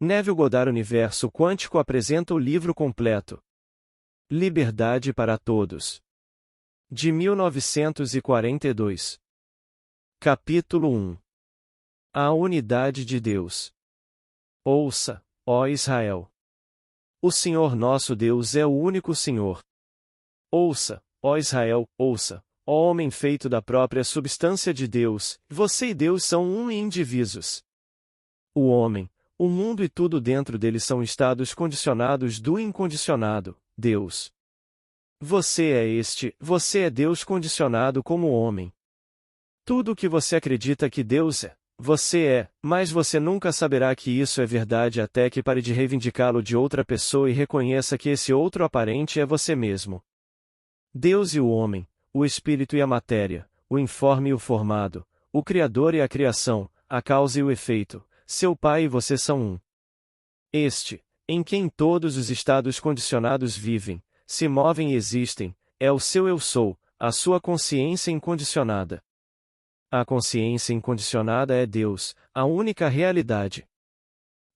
Neville Goddard Universo Quântico apresenta o livro completo Liberdade para Todos, de 1942. Capítulo 1. A Unidade de Deus. Ouça, ó Israel. O Senhor nosso Deus é o único Senhor. Ouça, ó Israel, ouça, ó homem feito da própria substância de Deus, você e Deus são um e indivisos. O homem, o mundo e tudo dentro dele são estados condicionados do incondicionado, Deus. Você é Deus condicionado como homem. Tudo o que você acredita que Deus é, você é, mas você nunca saberá que isso é verdade até que pare de reivindicá-lo de outra pessoa e reconheça que esse outro aparente é você mesmo. Deus e o homem, o espírito e a matéria, o informe e o formado, o Criador e a criação, a causa e o efeito, seu Pai e você são um. Este, em quem todos os estados condicionados vivem, se movem e existem, é o seu eu sou, a sua consciência incondicionada. A consciência incondicionada é Deus, a única realidade.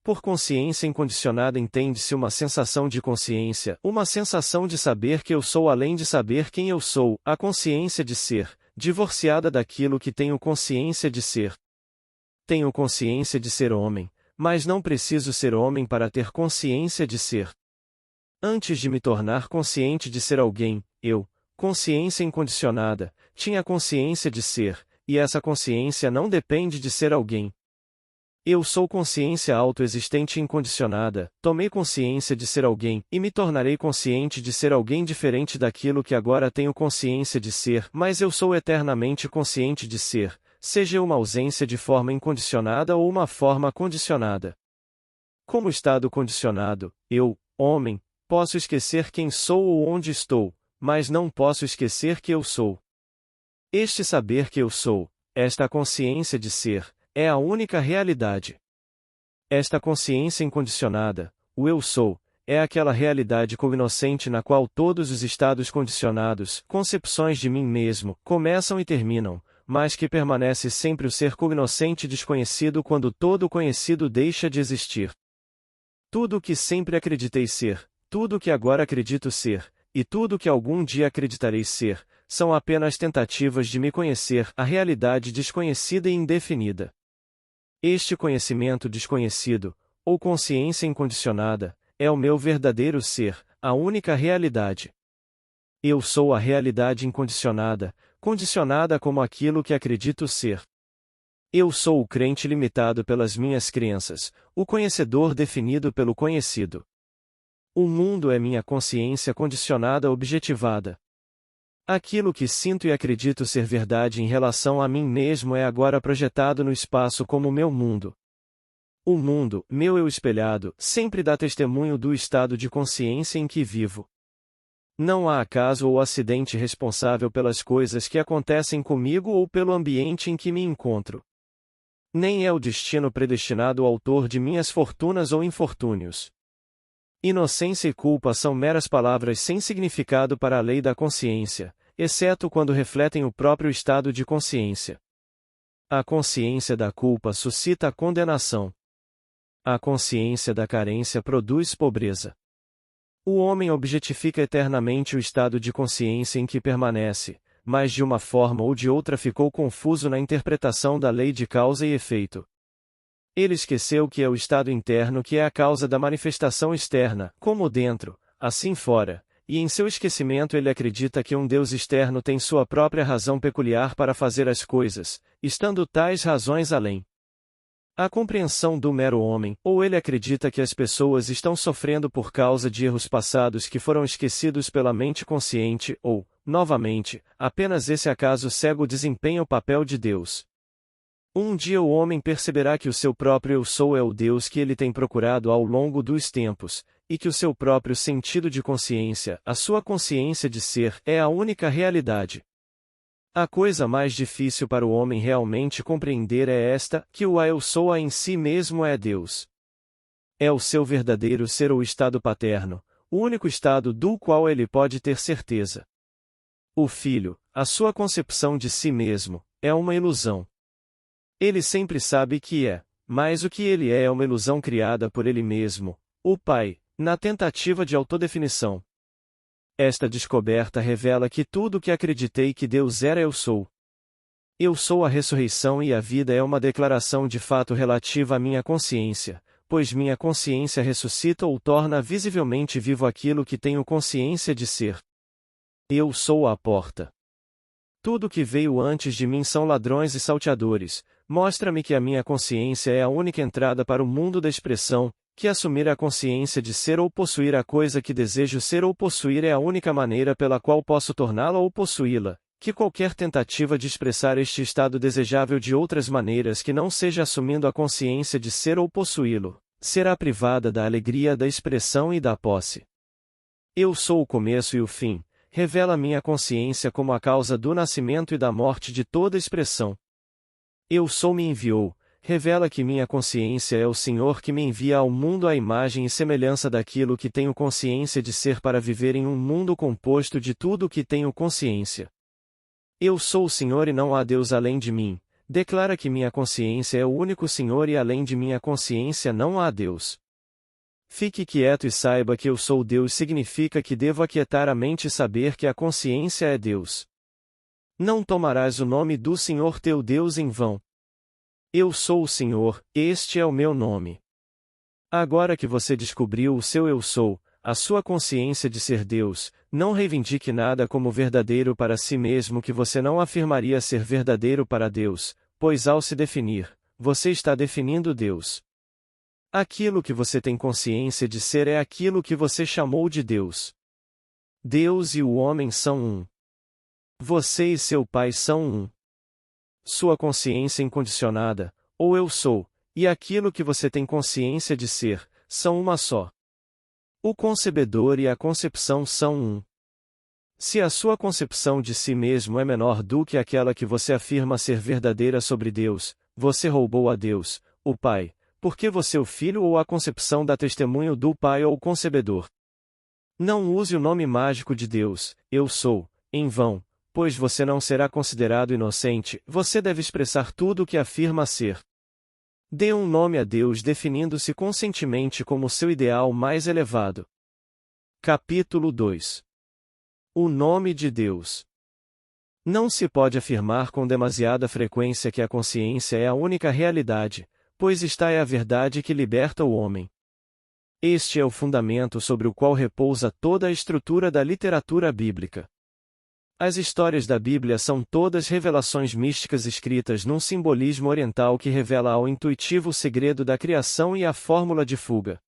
Por consciência incondicionada entende-se uma sensação de consciência, uma sensação de saber que eu sou além de saber quem eu sou, a consciência de ser, divorciada daquilo que tenho consciência de ser. Tenho consciência de ser homem, mas não preciso ser homem para ter consciência de ser. Antes de me tornar consciente de ser alguém, eu, consciência incondicionada, tinha consciência de ser, e essa consciência não depende de ser alguém. Eu sou consciência autoexistente incondicionada, tomei consciência de ser alguém, e me tornarei consciente de ser alguém diferente daquilo que agora tenho consciência de ser, mas eu sou eternamente consciente de ser, seja uma ausência de forma incondicionada ou uma forma condicionada. Como estado condicionado, eu, homem, posso esquecer quem sou ou onde estou, mas não posso esquecer que eu sou. Este saber que eu sou, esta consciência de ser, é a única realidade. Esta consciência incondicionada, o eu sou, é aquela realidade cognoscente na qual todos os estados condicionados, concepções de mim mesmo, começam e terminam, mas que permanece sempre o ser cognoscente desconhecido quando todo o conhecido deixa de existir. Tudo o que sempre acreditei ser, tudo o que agora acredito ser, e tudo o que algum dia acreditarei ser, são apenas tentativas de me conhecer a realidade desconhecida e indefinida. Este conhecimento desconhecido, ou consciência incondicionada, é o meu verdadeiro ser, a única realidade. Eu sou a realidade incondicionada, condicionada como aquilo que acredito ser. Eu sou o crente limitado pelas minhas crenças, o conhecedor definido pelo conhecido. O mundo é minha consciência condicionada objetivada. Aquilo que sinto e acredito ser verdade em relação a mim mesmo é agora projetado no espaço como meu mundo. O mundo, meu eu espelhado, sempre dá testemunho do estado de consciência em que vivo. Não há acaso ou acidente responsável pelas coisas que acontecem comigo ou pelo ambiente em que me encontro. Nem é o destino predestinado o autor de minhas fortunas ou infortúnios. Inocência e culpa são meras palavras sem significado para a lei da consciência, exceto quando refletem o próprio estado de consciência. A consciência da culpa suscita a condenação. A consciência da carência produz pobreza. O homem objetifica eternamente o estado de consciência em que permanece, mas de uma forma ou de outra ficou confuso na interpretação da lei de causa e efeito. Ele esqueceu que é o estado interno que é a causa da manifestação externa, como dentro, assim fora, e em seu esquecimento ele acredita que um Deus externo tem sua própria razão peculiar para fazer as coisas, estando tais razões além. A compreensão do mero homem, ou ele acredita que as pessoas estão sofrendo por causa de erros passados que foram esquecidos pela mente consciente, ou, novamente, apenas esse acaso cego desempenha o papel de Deus. Um dia o homem perceberá que o seu próprio eu sou é o Deus que ele tem procurado ao longo dos tempos, e que o seu próprio sentido de consciência, a sua consciência de ser, é a única realidade. A coisa mais difícil para o homem realmente compreender é esta, que o eu sou em si mesmo é Deus. É o seu verdadeiro ser ou estado paterno, o único estado do qual ele pode ter certeza. O filho, a sua concepção de si mesmo, é uma ilusão. Ele sempre sabe que é, mas o que ele é uma ilusão criada por ele mesmo, o Pai, na tentativa de autodefinição. Esta descoberta revela que tudo o que acreditei que Deus era eu sou. Eu sou a ressurreição e a vida é uma declaração de fato relativa à minha consciência, pois minha consciência ressuscita ou torna visivelmente vivo aquilo que tenho consciência de ser. Eu sou a porta. Tudo que veio antes de mim são ladrões e salteadores. Mostra-me que a minha consciência é a única entrada para o mundo da expressão, que assumir a consciência de ser ou possuir a coisa que desejo ser ou possuir é a única maneira pela qual posso torná-la ou possuí-la, que qualquer tentativa de expressar este estado desejável de outras maneiras que não seja assumindo a consciência de ser ou possuí-lo, será privada da alegria da expressão e da posse. Eu sou o começo e o fim, revela minha consciência como a causa do nascimento e da morte de toda expressão. Eu sou me enviou, revela que minha consciência é o Senhor que me envia ao mundo à imagem e semelhança daquilo que tenho consciência de ser para viver em um mundo composto de tudo o que tenho consciência. Eu sou o Senhor e não há Deus além de mim, declara que minha consciência é o único Senhor e além de minha consciência não há Deus. Fique quieto e saiba que eu sou Deus significa que devo aquietar a mente e saber que a consciência é Deus. Não tomarás o nome do Senhor teu Deus em vão. Eu sou o Senhor, este é o meu nome. Agora que você descobriu o seu eu sou, a sua consciência de ser Deus, não reivindique nada como verdadeiro para si mesmo que você não afirmaria ser verdadeiro para Deus, pois ao se definir, você está definindo Deus. Aquilo que você tem consciência de ser é aquilo que você chamou de Deus. Deus e o homem são um. Você e seu Pai são um. Sua consciência incondicionada, ou eu sou, e aquilo que você tem consciência de ser, são uma só. O concebedor e a concepção são um. Se a sua concepção de si mesmo é menor do que aquela que você afirma ser verdadeira sobre Deus, você roubou a Deus, o Pai, porque você o Filho ou a concepção dá testemunho do Pai ou concebedor. Não use o nome mágico de Deus, eu sou, em vão, pois você não será considerado inocente, você deve expressar tudo o que afirma ser. Dê um nome a Deus definindo-se conscientemente como seu ideal mais elevado. Capítulo 2. O nome de Deus. Não se pode afirmar com demasiada frequência que a consciência é a única realidade, pois esta é a verdade que liberta o homem. Este é o fundamento sobre o qual repousa toda a estrutura da literatura bíblica. As histórias da Bíblia são todas revelações místicas escritas num simbolismo oriental que revela ao intuitivo o segredo da criação e a fórmula de fuga.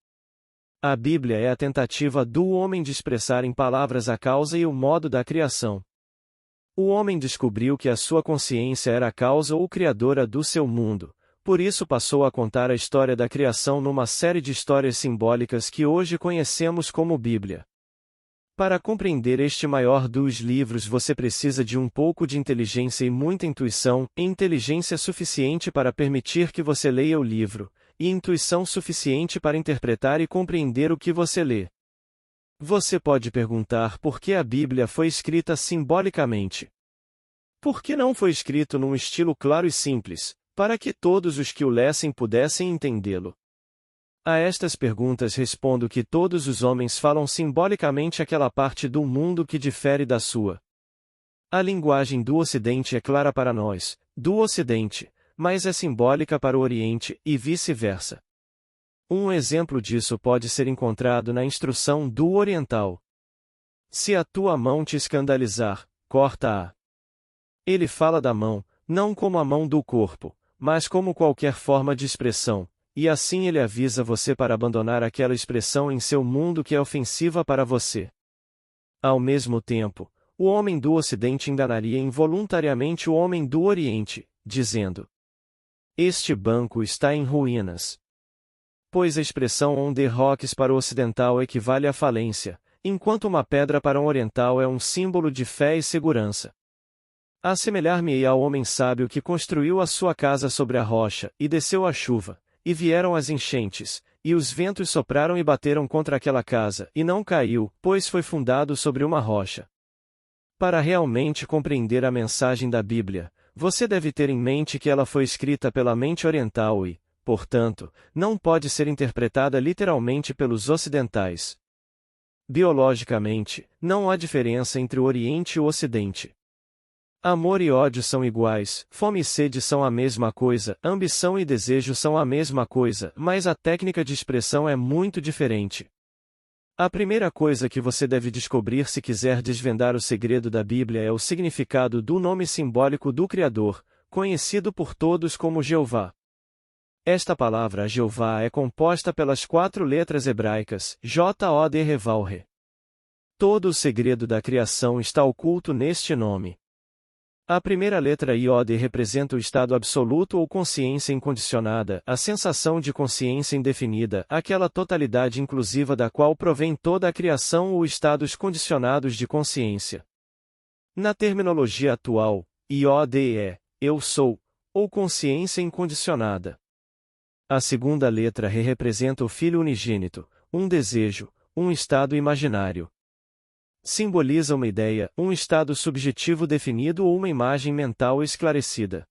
A Bíblia é a tentativa do homem de expressar em palavras a causa e o modo da criação. O homem descobriu que a sua consciência era a causa ou criadora do seu mundo, por isso passou a contar a história da criação numa série de histórias simbólicas que hoje conhecemos como Bíblia. Para compreender este maior dos livros você precisa de um pouco de inteligência e muita intuição, e inteligência suficiente para permitir que você leia o livro, e intuição suficiente para interpretar e compreender o que você lê. Você pode perguntar por que a Bíblia foi escrita simbolicamente. Por que não foi escrito num estilo claro e simples, para que todos os que o lessem pudessem entendê-lo? A estas perguntas respondo que todos os homens falam simbolicamente aquela parte do mundo que difere da sua. A linguagem do Ocidente é clara para nós, do Ocidente, mas é simbólica para o Oriente, e vice-versa. Um exemplo disso pode ser encontrado na instrução do Oriental. Se a tua mão te escandalizar, corta-a. Ele fala da mão, não como a mão do corpo, mas como qualquer forma de expressão. E assim ele avisa você para abandonar aquela expressão em seu mundo que é ofensiva para você. Ao mesmo tempo, o homem do Ocidente enganaria involuntariamente o homem do Oriente, dizendo: este banco está em ruínas. Pois a expressão on the rocks para o ocidental equivale à falência, enquanto uma pedra para um oriental é um símbolo de fé e segurança. Assemelhar-me-ei ao homem sábio que construiu a sua casa sobre a rocha, e desceu a chuva, e vieram as enchentes, e os ventos sopraram e bateram contra aquela casa, e não caiu, pois foi fundado sobre uma rocha. Para realmente compreender a mensagem da Bíblia, você deve ter em mente que ela foi escrita pela mente oriental e, Portanto, não pode ser interpretada literalmente pelos ocidentais. Biologicamente, não há diferença entre o Oriente e o Ocidente. Amor e ódio são iguais, fome e sede são a mesma coisa, ambição e desejo são a mesma coisa, mas a técnica de expressão é muito diferente. A primeira coisa que você deve descobrir se quiser desvendar o segredo da Bíblia é o significado do nome simbólico do Criador, conhecido por todos como Jeová. Esta palavra Jeová é composta pelas 4 letras hebraicas, Jod-Rev-He. Todo o segredo da criação está oculto neste nome. A primeira letra Iod representa o estado absoluto ou consciência incondicionada, a sensação de consciência indefinida, aquela totalidade inclusiva da qual provém toda a criação ou estados condicionados de consciência. Na terminologia atual, Iod é eu sou, ou consciência incondicionada. A segunda letra Re representa o Filho unigênito, um desejo, um estado imaginário. Simboliza uma ideia, um estado subjetivo definido ou uma imagem mental esclarecida.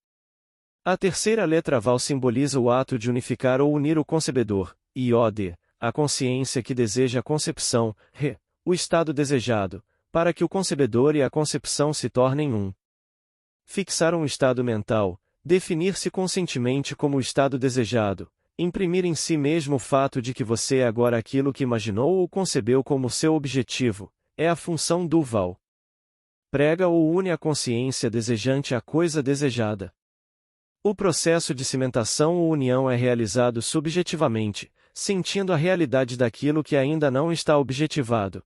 A terceira letra Val simboliza o ato de unificar ou unir o concebedor, Iod, a consciência que deseja a concepção, Re, o estado desejado, para que o concebedor e a concepção se tornem um. Fixar um estado mental, definir-se conscientemente como o estado desejado, imprimir em si mesmo o fato de que você é agora aquilo que imaginou ou concebeu como seu objetivo, é a função do Val. Prega ou une a consciência desejante à coisa desejada. O processo de cimentação ou união é realizado subjetivamente, sentindo a realidade daquilo que ainda não está objetivado.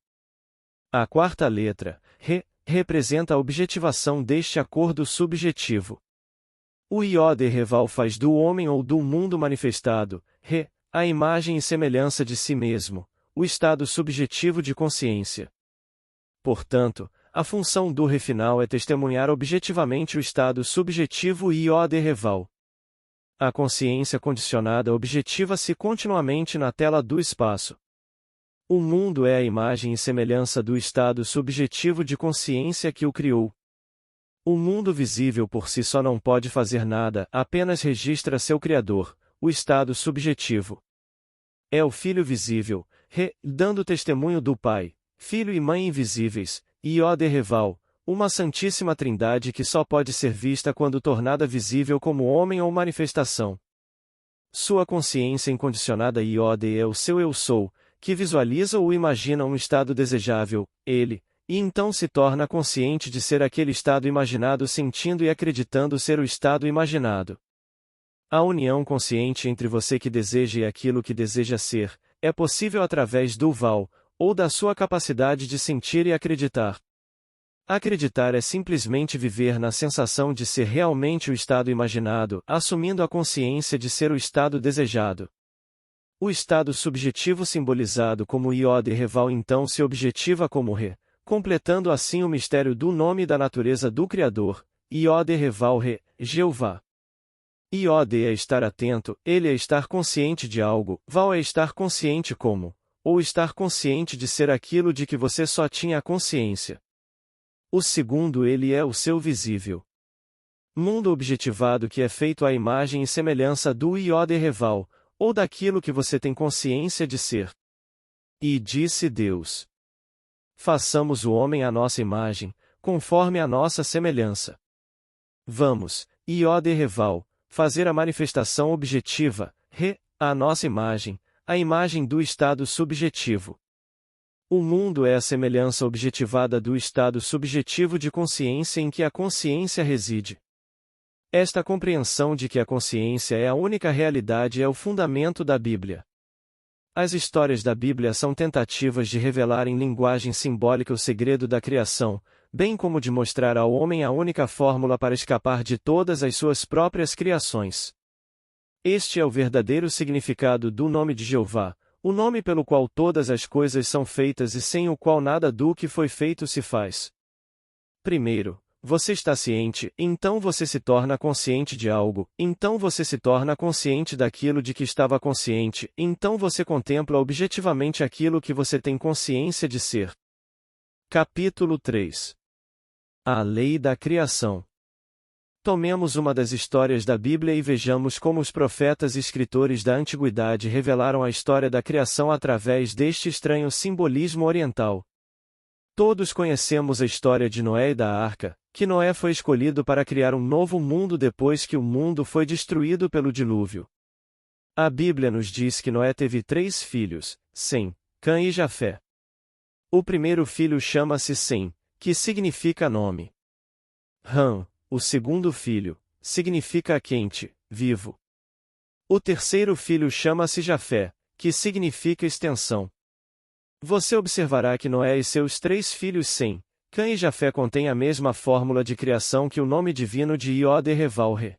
A quarta letra, Re, representa a objetivação deste acordo subjetivo. O Iod-Reval faz do homem ou do mundo manifestado, Re, a imagem e semelhança de si mesmo, o estado subjetivo de consciência. Portanto, a função do Re final é testemunhar objetivamente o estado subjetivo Iod-Reval. A consciência condicionada objetiva-se continuamente na tela do espaço. O mundo é a imagem e semelhança do estado subjetivo de consciência que o criou. O mundo visível por si só não pode fazer nada, apenas registra seu Criador, o estado subjetivo. É o Filho visível, Re, dando testemunho do Pai, Filho e Mãe invisíveis, Iod-Reval, uma santíssima trindade que só pode ser vista quando tornada visível como homem ou manifestação. Sua consciência incondicionada Iod é o seu eu sou, que visualiza ou imagina um estado desejável, ele, e então se torna consciente de ser aquele estado imaginado sentindo e acreditando ser o estado imaginado. A união consciente entre você que deseja e aquilo que deseja ser, é possível através do Val, ou da sua capacidade de sentir e acreditar. Acreditar é simplesmente viver na sensação de ser realmente o estado imaginado, assumindo a consciência de ser o estado desejado. O estado subjetivo simbolizado como Iod-Reval então se objetiva como Re, completando assim o mistério do nome e da natureza do Criador, Iod-Reval-Re, Jeová. Iod é estar atento, ele é estar consciente de algo, Val é estar consciente como, ou estar consciente de ser aquilo de que você só tinha a consciência. O segundo ele é o seu visível. Mundo objetivado que é feito à imagem e semelhança do Iod-Reval, ou daquilo que você tem consciência de ser. E disse Deus: façamos o homem à nossa imagem, conforme a nossa semelhança. Vamos, Iod-Reval, fazer a manifestação objetiva, Re, à nossa imagem, a imagem do estado subjetivo. O mundo é a semelhança objetivada do estado subjetivo de consciência em que a consciência reside. Esta compreensão de que a consciência é a única realidade é o fundamento da Bíblia. As histórias da Bíblia são tentativas de revelar em linguagem simbólica o segredo da criação, bem como de mostrar ao homem a única fórmula para escapar de todas as suas próprias criações. Este é o verdadeiro significado do nome de Jeová, o nome pelo qual todas as coisas são feitas e sem o qual nada do que foi feito se faz. Primeiro, você está ciente, então você se torna consciente de algo, então você se torna consciente daquilo de que estava consciente, então você contempla objetivamente aquilo que você tem consciência de ser. Capítulo 3. A Lei da Criação. Tomemos uma das histórias da Bíblia e vejamos como os profetas e escritores da antiguidade revelaram a história da criação através deste estranho simbolismo oriental. Todos conhecemos a história de Noé e da arca, que Noé foi escolhido para criar um novo mundo depois que o mundo foi destruído pelo dilúvio. A Bíblia nos diz que Noé teve 3 filhos, Sem, Cã e Jafé. O primeiro filho chama-se Sem, que significa nome. Ham, o segundo filho, significa quente, vivo. O terceiro filho chama-se Jafé, que significa extensão. Você observará que Noé e seus 3 filhos Sem, Cã e Jafé contêm a mesma fórmula de criação que o nome divino de Iod-Revalre.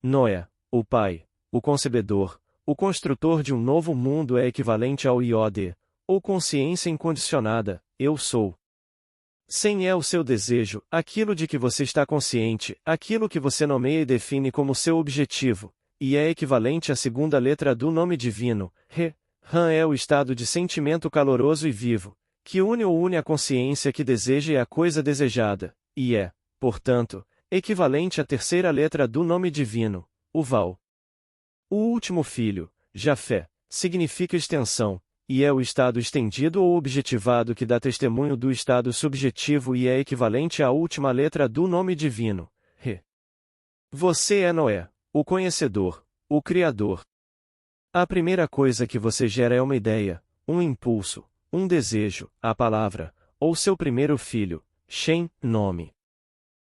Noé, o pai, o concebedor, o construtor de um novo mundo é equivalente ao Iod, ou consciência incondicionada, eu sou. Sem é o seu desejo, aquilo de que você está consciente, aquilo que você nomeia e define como seu objetivo, e é equivalente à segunda letra do nome divino, Re. Ram é o estado de sentimento caloroso e vivo, que une a consciência que deseja e a coisa desejada, e é, portanto, equivalente à terceira letra do nome divino, o Val. O último filho, Jafé, significa extensão, e é o estado estendido ou objetivado que dá testemunho do estado subjetivo e é equivalente à última letra do nome divino, Re. Você é Noé, o conhecedor, o Criador. A primeira coisa que você gera é uma ideia, um impulso, um desejo, a palavra, ou seu primeiro filho, Shem, nome.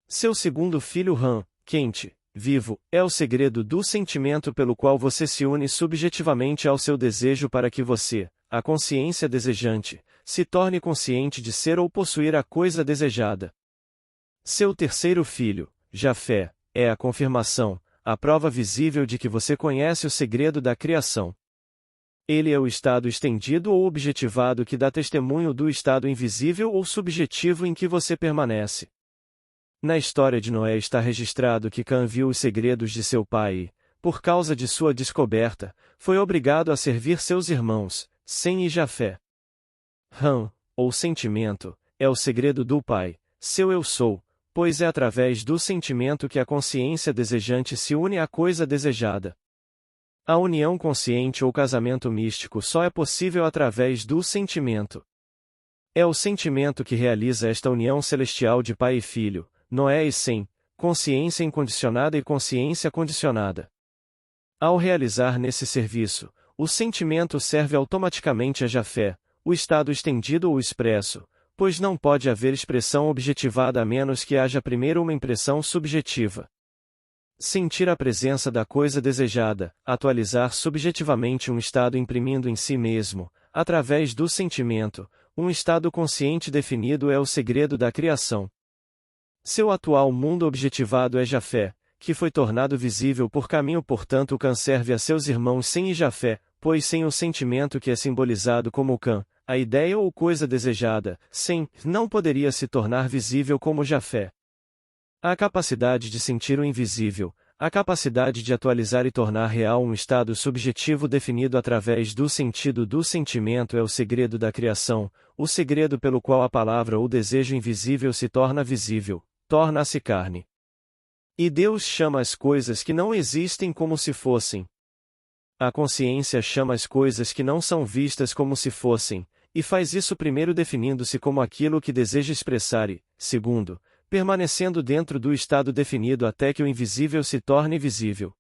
Seu segundo filho Ram, quente, vivo, é o segredo do sentimento pelo qual você se une subjetivamente ao seu desejo para que você, a consciência desejante, se torne consciente de ser ou possuir a coisa desejada. Seu terceiro filho, Jafé, é a confirmação, a prova visível de que você conhece o segredo da criação. Ele é o estado estendido ou objetivado que dá testemunho do estado invisível ou subjetivo em que você permanece. Na história de Noé está registrado que Cã viu os segredos de seu pai e, por causa de sua descoberta, foi obrigado a servir seus irmãos, Sem e Jafé. Ram, ou sentimento, é o segredo do pai, seu eu sou, pois é através do sentimento que a consciência desejante se une à coisa desejada. A união consciente ou casamento místico só é possível através do sentimento. É o sentimento que realiza esta união celestial de pai e filho, Noé e Sem, consciência incondicionada e consciência condicionada. Ao realizar nesse serviço, o sentimento serve automaticamente a Jafé, o estado estendido ou expresso, pois não pode haver expressão objetivada a menos que haja primeiro uma impressão subjetiva. Sentir a presença da coisa desejada, atualizar subjetivamente um estado imprimindo em si mesmo, através do sentimento, um estado consciente definido é o segredo da criação. Seu atual mundo objetivado é Jafé, que foi tornado visível por caminho portanto Cã serve a seus irmãos Sem e Jafé, pois sem o sentimento que é simbolizado como Cã, a ideia ou coisa desejada, Sem, não poderia se tornar visível como Jafé. A capacidade de sentir o invisível, a capacidade de atualizar e tornar real um estado subjetivo definido através do sentido do sentimento é o segredo da criação, o segredo pelo qual a palavra ou desejo invisível se torna visível, torna-se carne. E Deus chama as coisas que não existem como se fossem. A consciência chama as coisas que não são vistas como se fossem, e faz isso primeiro definindo-se como aquilo que deseja expressar e, segundo, permanecendo dentro do estado definido até que o invisível se torne visível.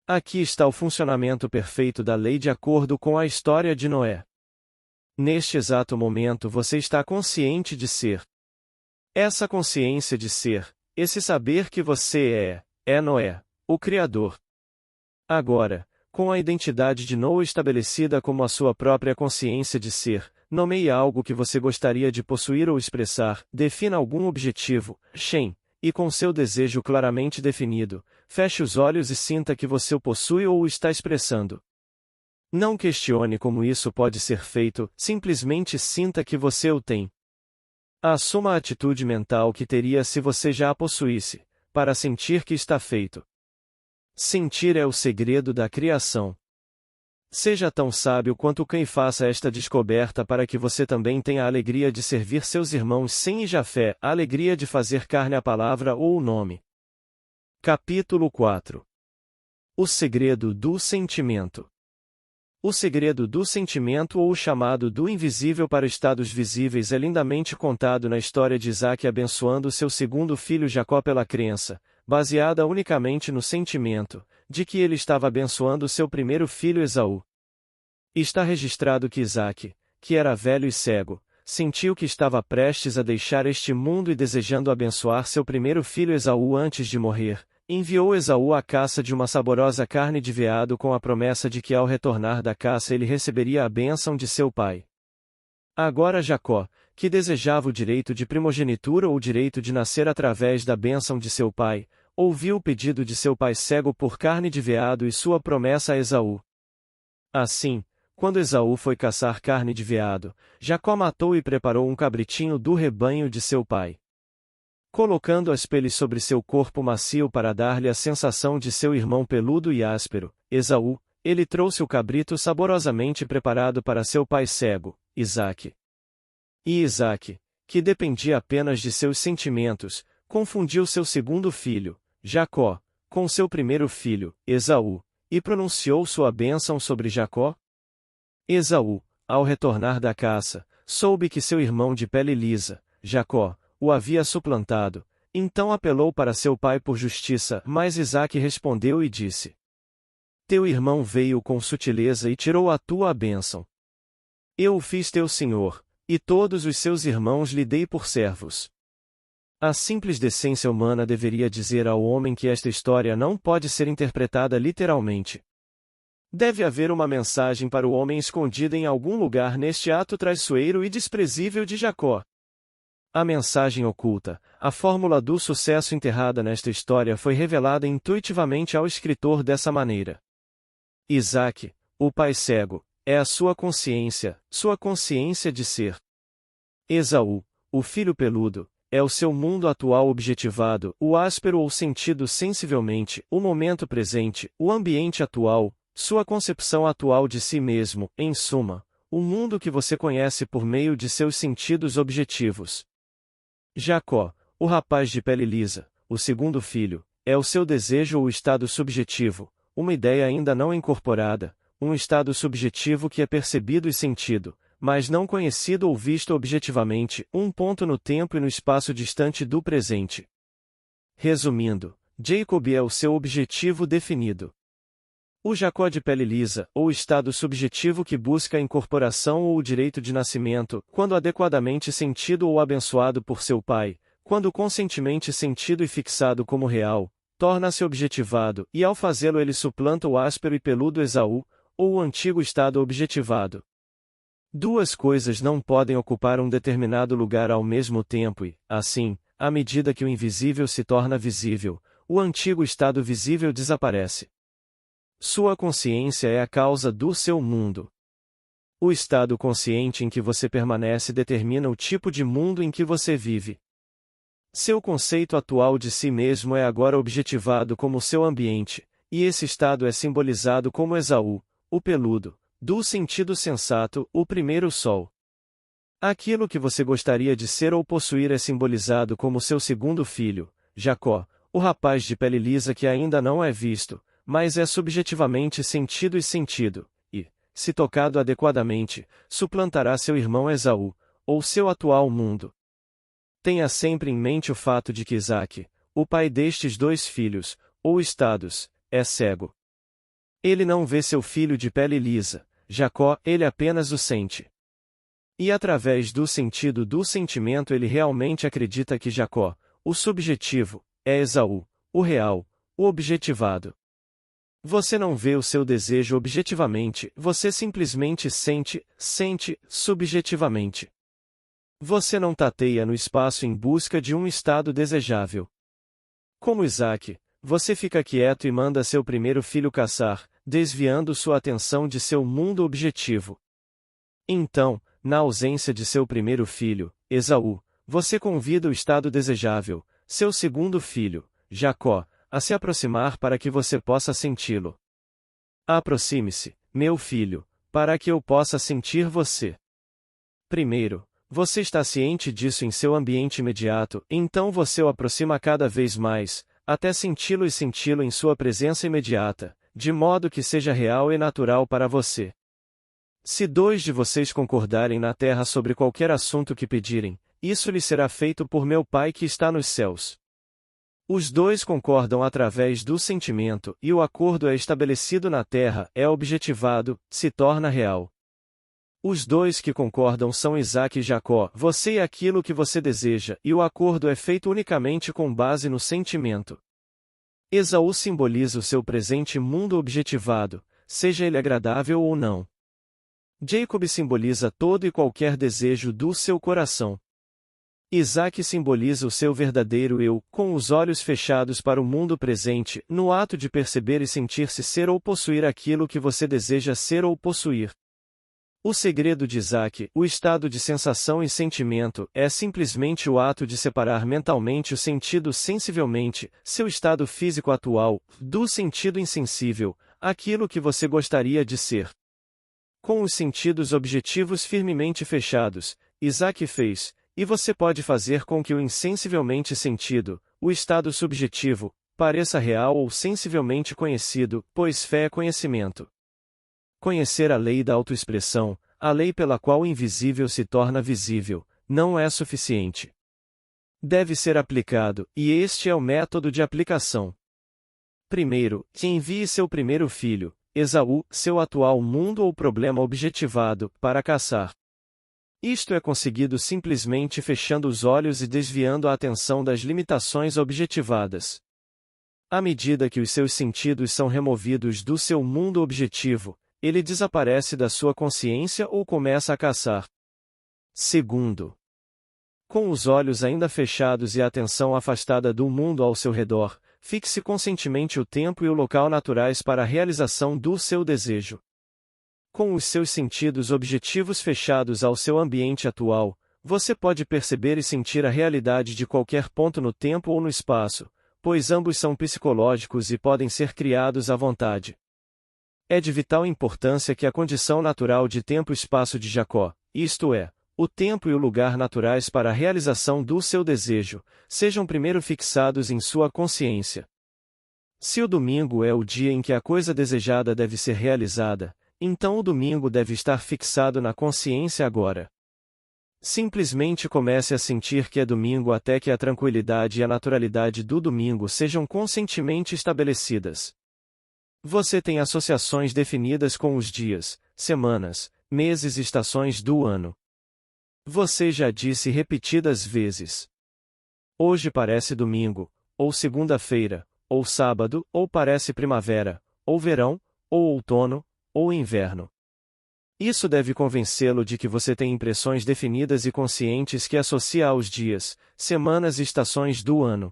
Aqui está o funcionamento perfeito da lei de acordo com a história de Noé. Neste exato momento você está consciente de ser. Essa consciência de ser, esse saber que você é Noé, o Criador. Agora, com a identidade de Noé estabelecida como a sua própria consciência de ser, nomeie algo que você gostaria de possuir ou expressar, defina algum objetivo, Shem, e com seu desejo claramente definido, feche os olhos e sinta que você o possui ou o está expressando. Não questione como isso pode ser feito, simplesmente sinta que você o tem. Assuma a atitude mental que teria se você já a possuísse, para sentir que está feito. Sentir é o segredo da criação. Seja tão sábio quanto Cã e faça esta descoberta para que você também tenha a alegria de servir seus irmãos Sem e Jafé, a alegria de fazer carne a palavra ou o nome. Capítulo 4. O segredo do sentimento. O segredo do sentimento ou o chamado do invisível para estados visíveis é lindamente contado na história de Isaac abençoando seu segundo filho Jacó pela crença, baseada unicamente no sentimento, de que ele estava abençoando seu primeiro filho Esaú. Está registrado que Isaac, que era velho e cego, sentiu que estava prestes a deixar este mundo e desejando abençoar seu primeiro filho Esaú antes de morrer, enviou Esaú à caça de uma saborosa carne de veado com a promessa de que ao retornar da caça ele receberia a bênção de seu pai. Agora Jacó, que desejava o direito de primogenitura ou o direito de nascer através da bênção de seu pai, ouviu o pedido de seu pai cego por carne de veado e sua promessa a Esaú. Assim, quando Esaú foi caçar carne de veado, Jacó matou e preparou um cabritinho do rebanho de seu pai. Colocando as peles sobre seu corpo macio para dar-lhe a sensação de seu irmão peludo e áspero, Esaú, ele trouxe o cabrito saborosamente preparado para seu pai cego, Isaque. E Isaque, que dependia apenas de seus sentimentos, confundiu seu segundo filho, Jacó, com seu primeiro filho, Esaú, e pronunciou sua bênção sobre Jacó. Esaú, ao retornar da caça, soube que seu irmão de pele lisa, Jacó, o havia suplantado, então apelou para seu pai por justiça, mas Isaque respondeu e disse: Teu irmão veio com sutileza e tirou a tua bênção. Eu o fiz teu senhor, e todos os seus irmãos lhe dei por servos. A simples decência humana deveria dizer ao homem que esta história não pode ser interpretada literalmente. Deve haver uma mensagem para o homem escondida em algum lugar neste ato traiçoeiro e desprezível de Jacó. A mensagem oculta, a fórmula do sucesso enterrada nesta história foi revelada intuitivamente ao escritor dessa maneira. Isaque, o pai cego, é a sua consciência de ser. Esaú, o filho peludo, é o seu mundo atual objetivado, o áspero ou sentido sensivelmente, o momento presente, o ambiente atual, sua concepção atual de si mesmo, em suma, o mundo que você conhece por meio de seus sentidos objetivos. Jacó, o rapaz de pele lisa, o segundo filho, é o seu desejo ou estado subjetivo, uma ideia ainda não incorporada, um estado subjetivo que é percebido e sentido, mas não conhecido ou visto objetivamente, um ponto no tempo e no espaço distante do presente. Resumindo, Jacob é o seu objetivo definido. O Jacó de pele lisa, ou estado subjetivo que busca a incorporação ou o direito de nascimento, quando adequadamente sentido ou abençoado por seu pai, quando conscientemente sentido e fixado como real, torna-se objetivado, e ao fazê-lo ele suplanta o áspero e peludo Esaú, ou o antigo estado objetivado. Duas coisas não podem ocupar um determinado lugar ao mesmo tempo e, assim, à medida que o invisível se torna visível, o antigo estado visível desaparece. Sua consciência é a causa do seu mundo. O estado consciente em que você permanece determina o tipo de mundo em que você vive. Seu conceito atual de si mesmo é agora objetivado como seu ambiente, e esse estado é simbolizado como Esaú, o peludo, do sentido sensato, o primeiro sol. Aquilo que você gostaria de ser ou possuir é simbolizado como seu segundo filho, Jacó, o rapaz de pele lisa que ainda não é visto, mas é subjetivamente sentido e, se tocado adequadamente, suplantará seu irmão Esaú, ou seu atual mundo. Tenha sempre em mente o fato de que Isaque, o pai destes dois filhos, ou estados, é cego. Ele não vê seu filho de pele lisa, Jacó, ele apenas o sente. E através do sentido do sentimento ele realmente acredita que Jacó, o subjetivo, é Esaú, o real, o objetivado. Você não vê o seu desejo objetivamente, você simplesmente sente subjetivamente. Você não tateia no espaço em busca de um estado desejável. Como Isaque, você fica quieto e manda seu primeiro filho caçar, desviando sua atenção de seu mundo objetivo. Então, na ausência de seu primeiro filho, Esaú, você convida o estado desejável, seu segundo filho, Jacó, a se aproximar para que você possa senti-lo. Aproxime-se, meu filho, para que eu possa sentir você. Primeiro, você está ciente disso em seu ambiente imediato, então você o aproxima cada vez mais, até senti-lo e senti-lo em sua presença imediata, de modo que seja real e natural para você. Se dois de vocês concordarem na terra sobre qualquer assunto que pedirem, isso lhe será feito por meu Pai que está nos céus. Os dois concordam através do sentimento, e o acordo é estabelecido na terra, é objetivado, se torna real. Os dois que concordam são Isaque e Jacó, você e aquilo que você deseja, e o acordo é feito unicamente com base no sentimento. Esaú simboliza o seu presente mundo objetivado, seja ele agradável ou não. Jacob simboliza todo e qualquer desejo do seu coração. Isaque simboliza o seu verdadeiro eu, com os olhos fechados para o mundo presente, no ato de perceber e sentir-se ser ou possuir aquilo que você deseja ser ou possuir. O segredo de Isaque, o estado de sensação e sentimento, é simplesmente o ato de separar mentalmente o sentido sensivelmente, seu estado físico atual, do sentido insensível, aquilo que você gostaria de ser. Com os sentidos objetivos firmemente fechados, Isaque fez, e você pode fazer com que o insensivelmente sentido, o estado subjetivo, pareça real ou sensivelmente conhecido, pois fé é conhecimento. Conhecer a lei da autoexpressão, a lei pela qual o invisível se torna visível, não é suficiente. Deve ser aplicado, e este é o método de aplicação. Primeiro, que envie seu primeiro filho, Esaú, seu atual mundo ou problema objetivado, para caçar. Isto é conseguido simplesmente fechando os olhos e desviando a atenção das limitações objetivadas. À medida que os seus sentidos são removidos do seu mundo objetivo, ele desaparece da sua consciência ou começa a caçar. Segundo, com os olhos ainda fechados e a atenção afastada do mundo ao seu redor, fixe conscientemente o tempo e o local naturais para a realização do seu desejo. Com os seus sentidos objetivos fechados ao seu ambiente atual, você pode perceber e sentir a realidade de qualquer ponto no tempo ou no espaço, pois ambos são psicológicos e podem ser criados à vontade. É de vital importância que a condição natural de tempo e espaço de Jacó, isto é, o tempo e o lugar naturais para a realização do seu desejo, sejam primeiro fixados em sua consciência. Se o domingo é o dia em que a coisa desejada deve ser realizada, então o domingo deve estar fixado na consciência agora. Simplesmente comece a sentir que é domingo até que a tranquilidade e a naturalidade do domingo sejam conscientemente estabelecidas. Você tem associações definidas com os dias, semanas, meses e estações do ano. Você já disse repetidas vezes: hoje parece domingo, ou segunda-feira, ou sábado, ou parece primavera, ou verão, ou outono, ou inverno. Isso deve convencê-lo de que você tem impressões definidas e conscientes que associa aos dias, semanas e estações do ano.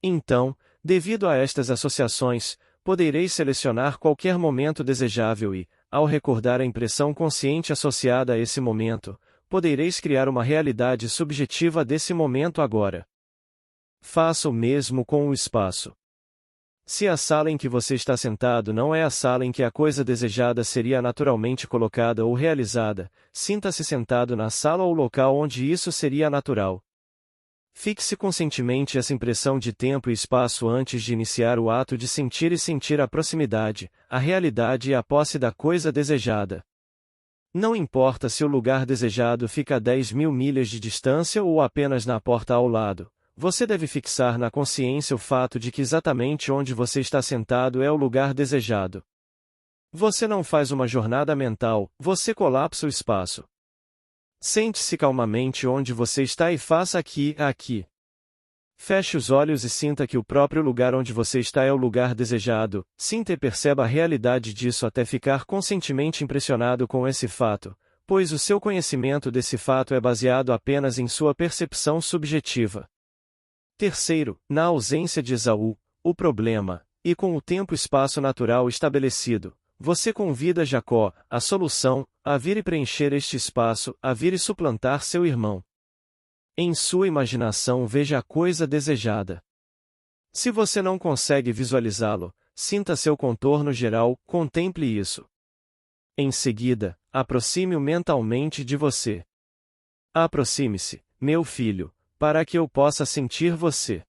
Então, devido a estas associações, podereis selecionar qualquer momento desejável e, ao recordar a impressão consciente associada a esse momento, podereis criar uma realidade subjetiva desse momento agora. Faça o mesmo com o espaço. Se a sala em que você está sentado não é a sala em que a coisa desejada seria naturalmente colocada ou realizada, sinta-se sentado na sala ou local onde isso seria natural. Fixe conscientemente essa impressão de tempo e espaço antes de iniciar o ato de sentir e sentir a proximidade, a realidade e a posse da coisa desejada. Não importa se o lugar desejado fica a 10.000 milhas de distância ou apenas na porta ao lado. Você deve fixar na consciência o fato de que exatamente onde você está sentado é o lugar desejado. Você não faz uma jornada mental, você colapsa o espaço. Sente-se calmamente onde você está e faça aqui. Feche os olhos e sinta que o próprio lugar onde você está é o lugar desejado, sinta e perceba a realidade disso até ficar conscientemente impressionado com esse fato, pois o seu conhecimento desse fato é baseado apenas em sua percepção subjetiva. Terceiro, na ausência de Esaú, o problema, e com o tempo-espaço natural estabelecido, você convida Jacó, a solução, a vir e preencher este espaço, a vir e suplantar seu irmão. Em sua imaginação veja a coisa desejada. Se você não consegue visualizá-lo, sinta seu contorno geral, contemple isso. Em seguida, aproxime-o mentalmente de você. Aproxime-se, meu filho, para que eu possa sentir você.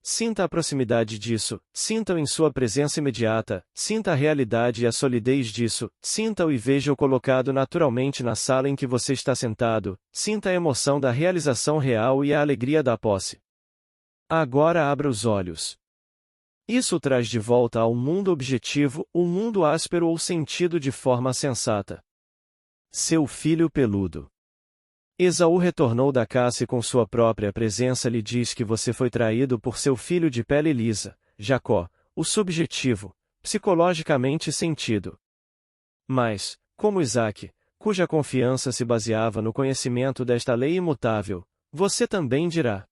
Sinta a proximidade disso, sinta-o em sua presença imediata, sinta a realidade e a solidez disso, sinta-o e veja-o colocado naturalmente na sala em que você está sentado, sinta a emoção da realização real e a alegria da posse. Agora abra os olhos. Isso o traz de volta ao mundo objetivo, o mundo áspero ou sentido de forma sensata. Seu filho peludo. Esaú retornou da caça e com sua própria presença lhe diz que você foi traído por seu filho de pele lisa, Jacó, o subjetivo, psicologicamente sentido. Mas, como Isaque, cuja confiança se baseava no conhecimento desta lei imutável, você também dirá: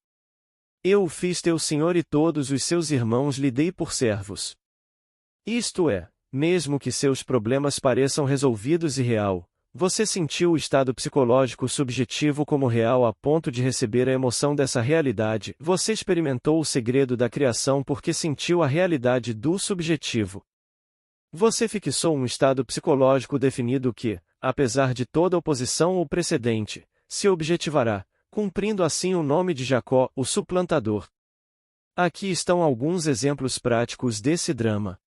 Eu o fiz teu senhor e todos os seus irmãos lhe dei por servos. Isto é, mesmo que seus problemas pareçam resolvidos e real, você sentiu o estado psicológico subjetivo como real a ponto de receber a emoção dessa realidade. Você experimentou o segredo da criação porque sentiu a realidade do subjetivo. Você fixou um estado psicológico definido que, apesar de toda oposição ou precedente, se objetivará, cumprindo assim o nome de Jacó, o suplantador. Aqui estão alguns exemplos práticos desse drama.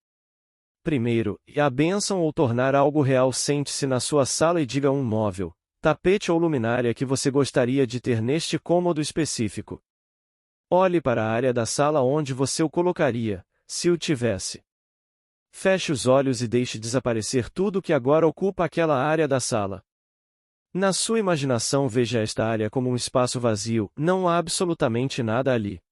Primeiro, a bênção ou tornar algo real. Sente-se na sua sala e diga um móvel, tapete ou luminária que você gostaria de ter neste cômodo específico. Olhe para a área da sala onde você o colocaria, se o tivesse. Feche os olhos e deixe desaparecer tudo que agora ocupa aquela área da sala. Na sua imaginação veja esta área como um espaço vazio, não há absolutamente nada ali.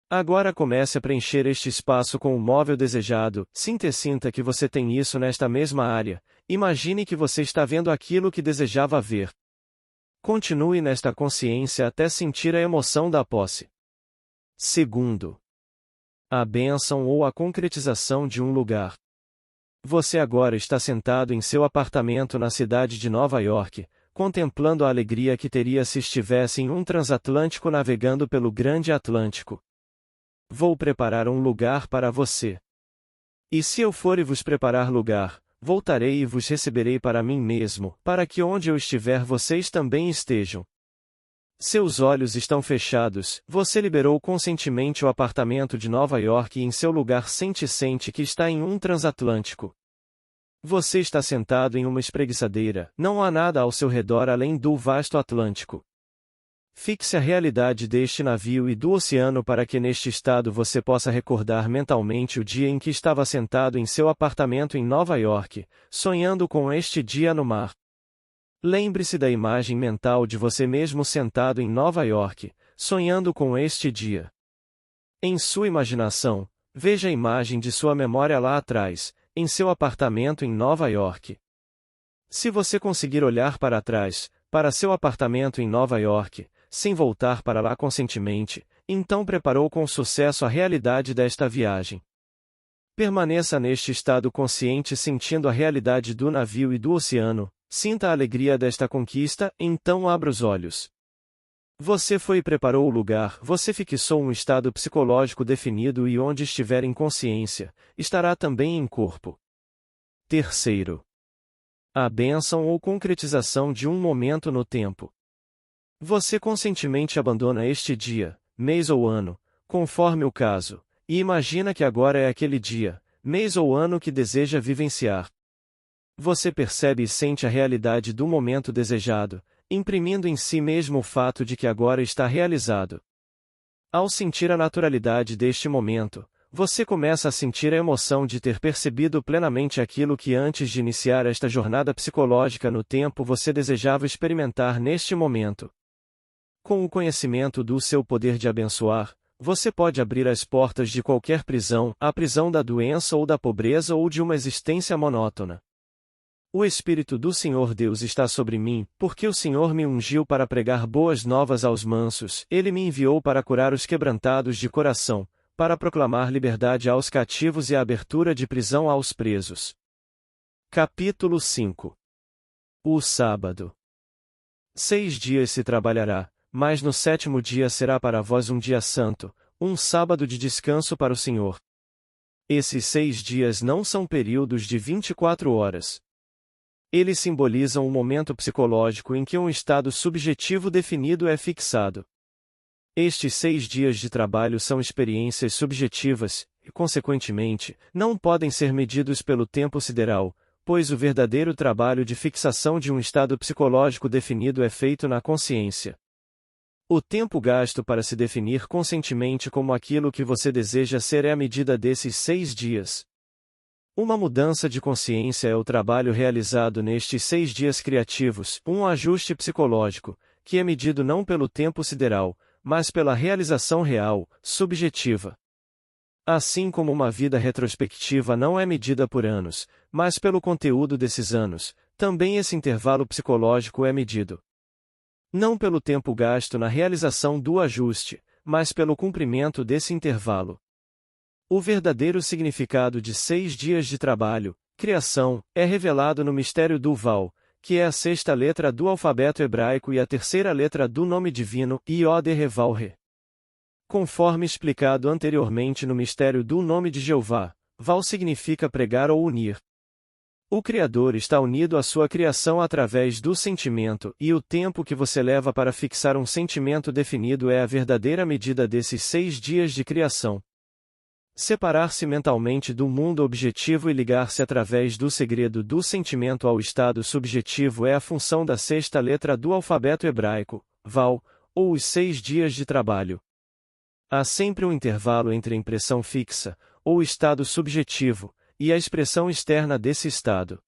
Agora comece a preencher este espaço com o móvel desejado. Sinta que você tem isso nesta mesma área. Imagine que você está vendo aquilo que desejava ver. Continue nesta consciência até sentir a emoção da posse. Segundo, a bênção ou a concretização de um lugar. Você agora está sentado em seu apartamento na cidade de Nova York, contemplando a alegria que teria se estivesse em um transatlântico navegando pelo Grande Atlântico. Vou preparar um lugar para você. E se eu for e vos preparar lugar, voltarei e vos receberei para mim mesmo, para que onde eu estiver vocês também estejam. Seus olhos estão fechados, você liberou conscientemente o apartamento de Nova York e em seu lugar sente que está em um transatlântico. Você está sentado em uma espreguiçadeira, não há nada ao seu redor além do vasto Atlântico. Fixe a realidade deste navio e do oceano para que neste estado você possa recordar mentalmente o dia em que estava sentado em seu apartamento em Nova York, sonhando com este dia no mar. Lembre-se da imagem mental de você mesmo sentado em Nova York, sonhando com este dia. Em sua imaginação, veja a imagem de sua memória lá atrás, em seu apartamento em Nova York. Se você conseguir olhar para trás, para seu apartamento em Nova York, sem voltar para lá conscientemente, então preparou com sucesso a realidade desta viagem. Permaneça neste estado consciente sentindo a realidade do navio e do oceano, sinta a alegria desta conquista, então abra os olhos. Você foi e preparou o lugar, você fixou um estado psicológico definido e onde estiver em consciência, estará também em corpo. Terceiro, a bênção ou concretização de um momento no tempo. Você conscientemente abandona este dia, mês ou ano, conforme o caso, e imagina que agora é aquele dia, mês ou ano que deseja vivenciar. Você percebe e sente a realidade do momento desejado, imprimindo em si mesmo o fato de que agora está realizado. Ao sentir a naturalidade deste momento, você começa a sentir a emoção de ter percebido plenamente aquilo que antes de iniciar esta jornada psicológica no tempo você desejava experimentar neste momento. Com o conhecimento do seu poder de abençoar, você pode abrir as portas de qualquer prisão, a prisão da doença ou da pobreza ou de uma existência monótona. O Espírito do Senhor Deus está sobre mim, porque o Senhor me ungiu para pregar boas novas aos mansos, Ele me enviou para curar os quebrantados de coração, para proclamar liberdade aos cativos e a abertura de prisão aos presos. Capítulo 5. O sábado. 6 dias se trabalhará, mas no 7º dia será para vós um dia santo, um sábado de descanso para o Senhor. Esses 6 dias não são períodos de 24 horas. Eles simbolizam um momento psicológico em que um estado subjetivo definido é fixado. Estes 6 dias de trabalho são experiências subjetivas, e, consequentemente, não podem ser medidos pelo tempo sideral, pois o verdadeiro trabalho de fixação de um estado psicológico definido é feito na consciência. O tempo gasto para se definir conscientemente como aquilo que você deseja ser é a medida desses 6 dias. Uma mudança de consciência é o trabalho realizado nestes 6 dias criativos, um ajuste psicológico, que é medido não pelo tempo sideral, mas pela realização real, subjetiva. Assim como uma vida retrospectiva não é medida por anos, mas pelo conteúdo desses anos, também esse intervalo psicológico é medido. Não pelo tempo gasto na realização do ajuste, mas pelo cumprimento desse intervalo. O verdadeiro significado de 6 dias de trabalho, criação, é revelado no mistério do Val, que é a 6ª letra do alfabeto hebraico e a 3ª letra do nome divino, Yod-He-Vav-He. Conforme explicado anteriormente no mistério do nome de Jeová, Val significa pregar ou unir. O Criador está unido à sua criação através do sentimento, e o tempo que você leva para fixar um sentimento definido é a verdadeira medida desses 6 dias de criação. Separar-se mentalmente do mundo objetivo e ligar-se através do segredo do sentimento ao estado subjetivo é a função da 6ª letra do alfabeto hebraico, Val, ou os 6 dias de trabalho. Há sempre um intervalo entre a impressão fixa, ou estado subjetivo, e a expressão externa desse estado.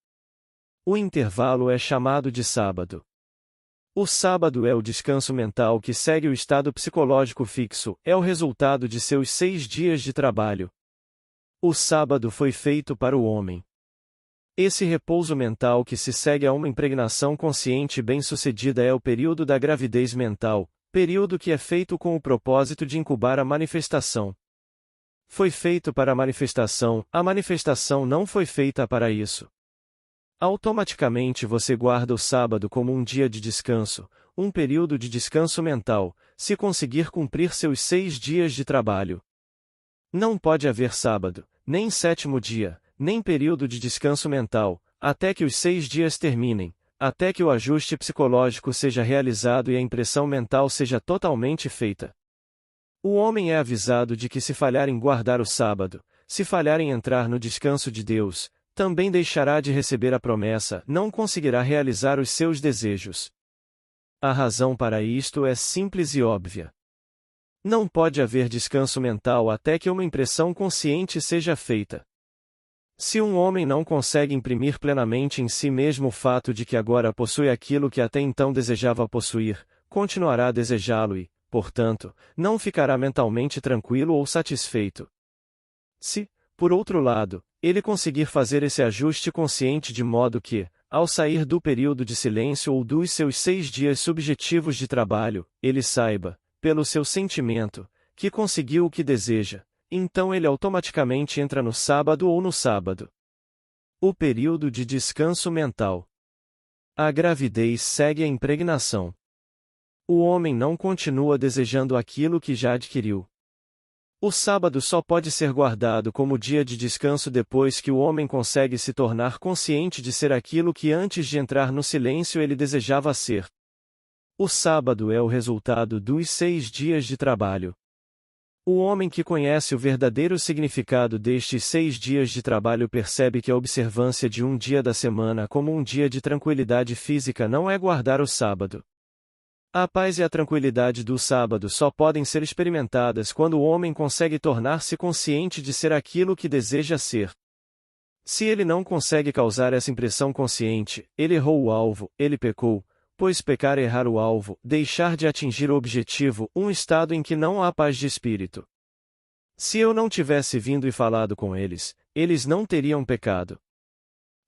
O intervalo é chamado de sábado. O sábado é o descanso mental que segue o estado psicológico fixo, é o resultado de seus 6 dias de trabalho. O sábado foi feito para o homem. Esse repouso mental que se segue a uma impregnação consciente bem-sucedida é o período da gravidez mental, período que é feito com o propósito de incubar a manifestação. Foi feito para a manifestação não foi feita para isso. Automaticamente você guarda o sábado como um dia de descanso, um período de descanso mental, se conseguir cumprir seus 6 dias de trabalho. Não pode haver sábado, nem 7º dia, nem período de descanso mental, até que os 6 dias terminem, até que o ajuste psicológico seja realizado e a impressão mental seja totalmente feita. O homem é avisado de que se falhar em guardar o sábado, se falhar em entrar no descanso de Deus, também deixará de receber a promessa, não conseguirá realizar os seus desejos. A razão para isto é simples e óbvia. Não pode haver descanso mental até que uma impressão consciente seja feita. Se um homem não consegue imprimir plenamente em si mesmo o fato de que agora possui aquilo que até então desejava possuir, continuará a desejá-lo e, portanto, não ficará mentalmente tranquilo ou satisfeito. Se, por outro lado, ele conseguir fazer esse ajuste consciente de modo que, ao sair do período de silêncio ou dos seus 6 dias subjetivos de trabalho, ele saiba, pelo seu sentimento, que conseguiu o que deseja, então ele automaticamente entra no sábado ou no sábado. O período de descanso mental. A gravidez segue a impregnação. O homem não continua desejando aquilo que já adquiriu. O sábado só pode ser guardado como dia de descanso depois que o homem consegue se tornar consciente de ser aquilo que antes de entrar no silêncio ele desejava ser. O sábado é o resultado dos 6 dias de trabalho. O homem que conhece o verdadeiro significado destes 6 dias de trabalho percebe que a observância de um dia da semana como um dia de tranquilidade física não é guardar o sábado. A paz e a tranquilidade do sábado só podem ser experimentadas quando o homem consegue tornar-se consciente de ser aquilo que deseja ser. Se ele não consegue causar essa impressão consciente, ele errou o alvo, ele pecou, pois pecar é errar o alvo, deixar de atingir o objetivo, um estado em que não há paz de espírito. Se eu não tivesse vindo e falado com eles, eles não teriam pecado.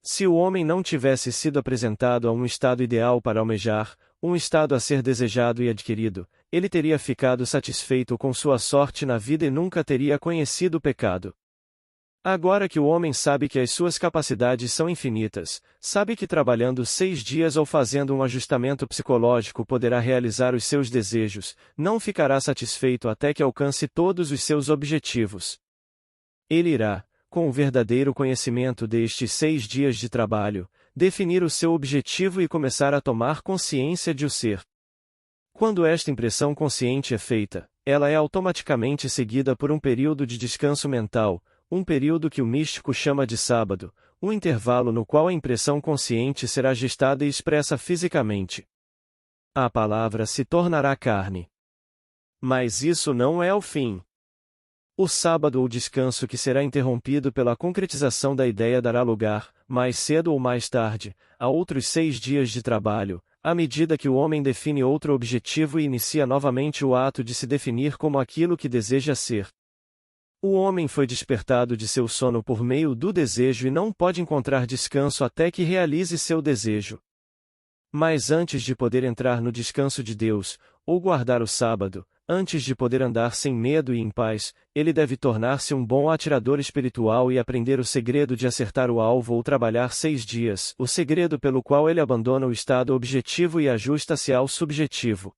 Se o homem não tivesse sido apresentado a um estado ideal para almejar, um estado a ser desejado e adquirido, ele teria ficado satisfeito com sua sorte na vida e nunca teria conhecido o pecado. Agora que o homem sabe que as suas capacidades são infinitas, sabe que trabalhando 6 dias ou fazendo um ajustamento psicológico poderá realizar os seus desejos, não ficará satisfeito até que alcance todos os seus objetivos. Ele irá, com o verdadeiro conhecimento destes 6 dias de trabalho, definir o seu objetivo e começar a tomar consciência de o ser. Quando esta impressão consciente é feita, ela é automaticamente seguida por um período de descanso mental, um período que o místico chama de sábado, um intervalo no qual a impressão consciente será gestada e expressa fisicamente. A palavra se tornará carne. Mas isso não é o fim. O sábado ou descanso que será interrompido pela concretização da ideia dará lugar, mais cedo ou mais tarde, a outros 6 dias de trabalho, à medida que o homem define outro objetivo e inicia novamente o ato de se definir como aquilo que deseja ser. O homem foi despertado de seu sono por meio do desejo e não pode encontrar descanso até que realize seu desejo. Mas antes de poder entrar no descanso de Deus, ou guardar o sábado, antes de poder andar sem medo e em paz, ele deve tornar-se um bom atirador espiritual e aprender o segredo de acertar o alvo ou trabalhar 6 dias, o segredo pelo qual ele abandona o estado objetivo e ajusta-se ao subjetivo.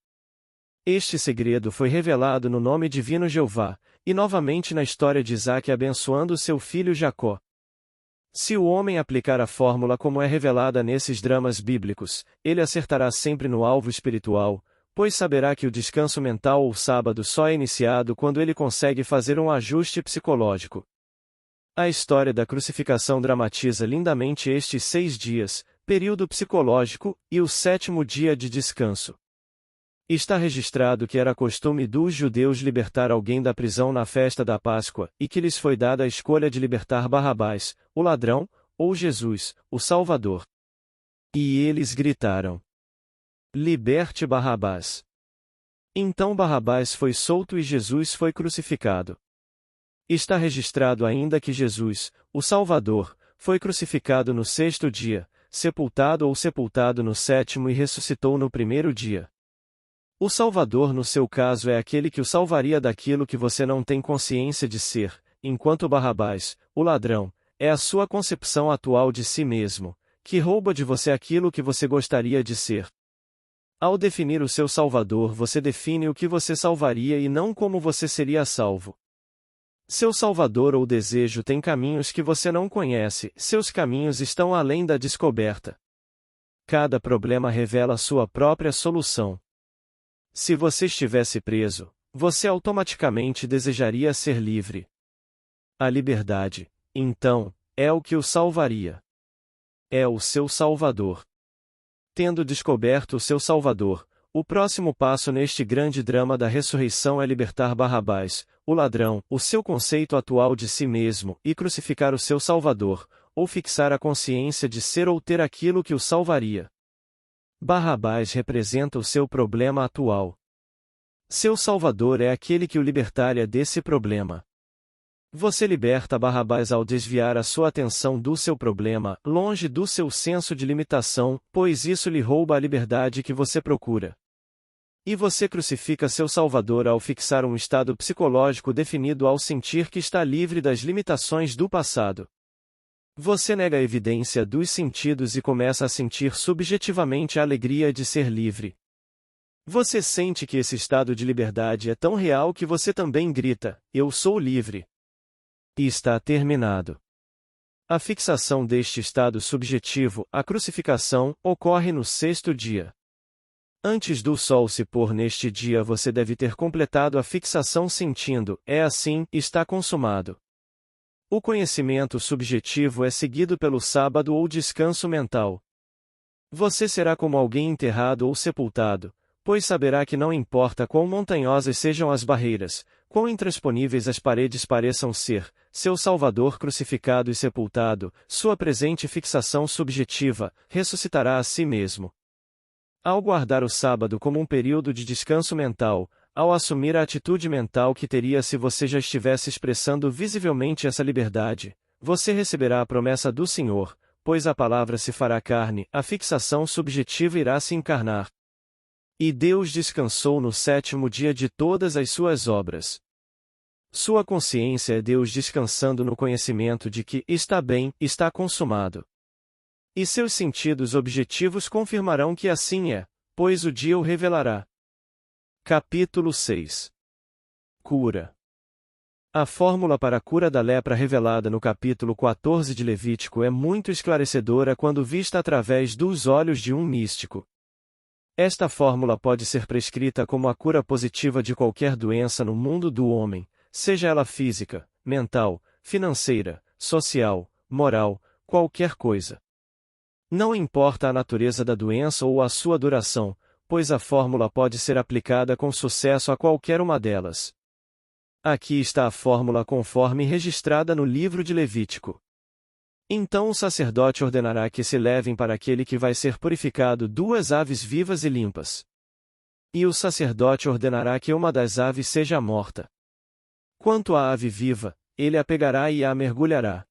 Este segredo foi revelado no nome divino Jeová, e novamente na história de Isaque abençoando seu filho Jacó. Se o homem aplicar a fórmula como é revelada nesses dramas bíblicos, ele acertará sempre no alvo espiritual, pois saberá que o descanso mental ou sábado só é iniciado quando ele consegue fazer um ajuste psicológico. A história da crucificação dramatiza lindamente estes 6 dias, período psicológico, e o 7º dia de descanso. Está registrado que era costume dos judeus libertar alguém da prisão na festa da Páscoa, e que lhes foi dada a escolha de libertar Barrabás, o ladrão, ou Jesus, o Salvador. E eles gritaram: liberte Barrabás. Então Barrabás foi solto e Jesus foi crucificado. Está registrado ainda que Jesus, o Salvador, foi crucificado no 6º dia, sepultado no 7º e ressuscitou no 1º dia. O Salvador no seu caso é aquele que o salvaria daquilo que você não tem consciência de ser, enquanto Barrabás, o ladrão, é a sua concepção atual de si mesmo, que rouba de você aquilo que você gostaria de ser. Ao definir o seu Salvador, você define o que você salvaria e não como você seria salvo. Seu Salvador ou desejo tem caminhos que você não conhece, seus caminhos estão além da descoberta. Cada problema revela sua própria solução. Se você estivesse preso, você automaticamente desejaria ser livre. A liberdade, então, é o que o salvaria. É o seu Salvador. Tendo descoberto o seu Salvador, o próximo passo neste grande drama da ressurreição é libertar Barrabás, o ladrão, o seu conceito atual de si mesmo, e crucificar o seu Salvador, ou fixar a consciência de ser ou ter aquilo que o salvaria. Barrabás representa o seu problema atual. Seu Salvador é aquele que o libertaria desse problema. Você liberta Barrabás ao desviar a sua atenção do seu problema, longe do seu senso de limitação, pois isso lhe rouba a liberdade que você procura. E você crucifica seu Salvador ao fixar um estado psicológico definido ao sentir que está livre das limitações do passado. Você nega a evidência dos sentidos e começa a sentir subjetivamente a alegria de ser livre. Você sente que esse estado de liberdade é tão real que você também grita: eu sou livre. E está terminado. A fixação deste estado subjetivo, a crucificação, ocorre no 6º dia. Antes do sol se pôr neste dia você deve ter completado a fixação sentindo: é assim, está consumado. O conhecimento subjetivo é seguido pelo sábado ou descanso mental. Você será como alguém enterrado ou sepultado, pois saberá que não importa quão montanhosas sejam as barreiras, quão intransponíveis as paredes pareçam ser, seu Salvador crucificado e sepultado, sua presente fixação subjetiva, ressuscitará a si mesmo. Ao guardar o sábado como um período de descanso mental, ao assumir a atitude mental que teria se você já estivesse expressando visivelmente essa liberdade, você receberá a promessa do Senhor, pois a palavra se fará carne, a fixação subjetiva irá se encarnar. E Deus descansou no 7º dia de todas as suas obras. Sua consciência é Deus descansando no conhecimento de que está bem, está consumado. E seus sentidos objetivos confirmarão que assim é, pois o dia o revelará. Capítulo 6. Cura. A fórmula para a cura da lepra revelada no capítulo 14 de Levítico é muito esclarecedora quando vista através dos olhos de um místico. Esta fórmula pode ser prescrita como a cura positiva de qualquer doença no mundo do homem, seja ela física, mental, financeira, social, moral, qualquer coisa. Não importa a natureza da doença ou a sua duração, pois a fórmula pode ser aplicada com sucesso a qualquer uma delas. Aqui está a fórmula conforme registrada no livro de Levítico. Então o sacerdote ordenará que se levem para aquele que vai ser purificado 2 aves vivas e limpas. E o sacerdote ordenará que uma das aves seja morta. Quanto à ave viva, ele a pegará e a mergulhará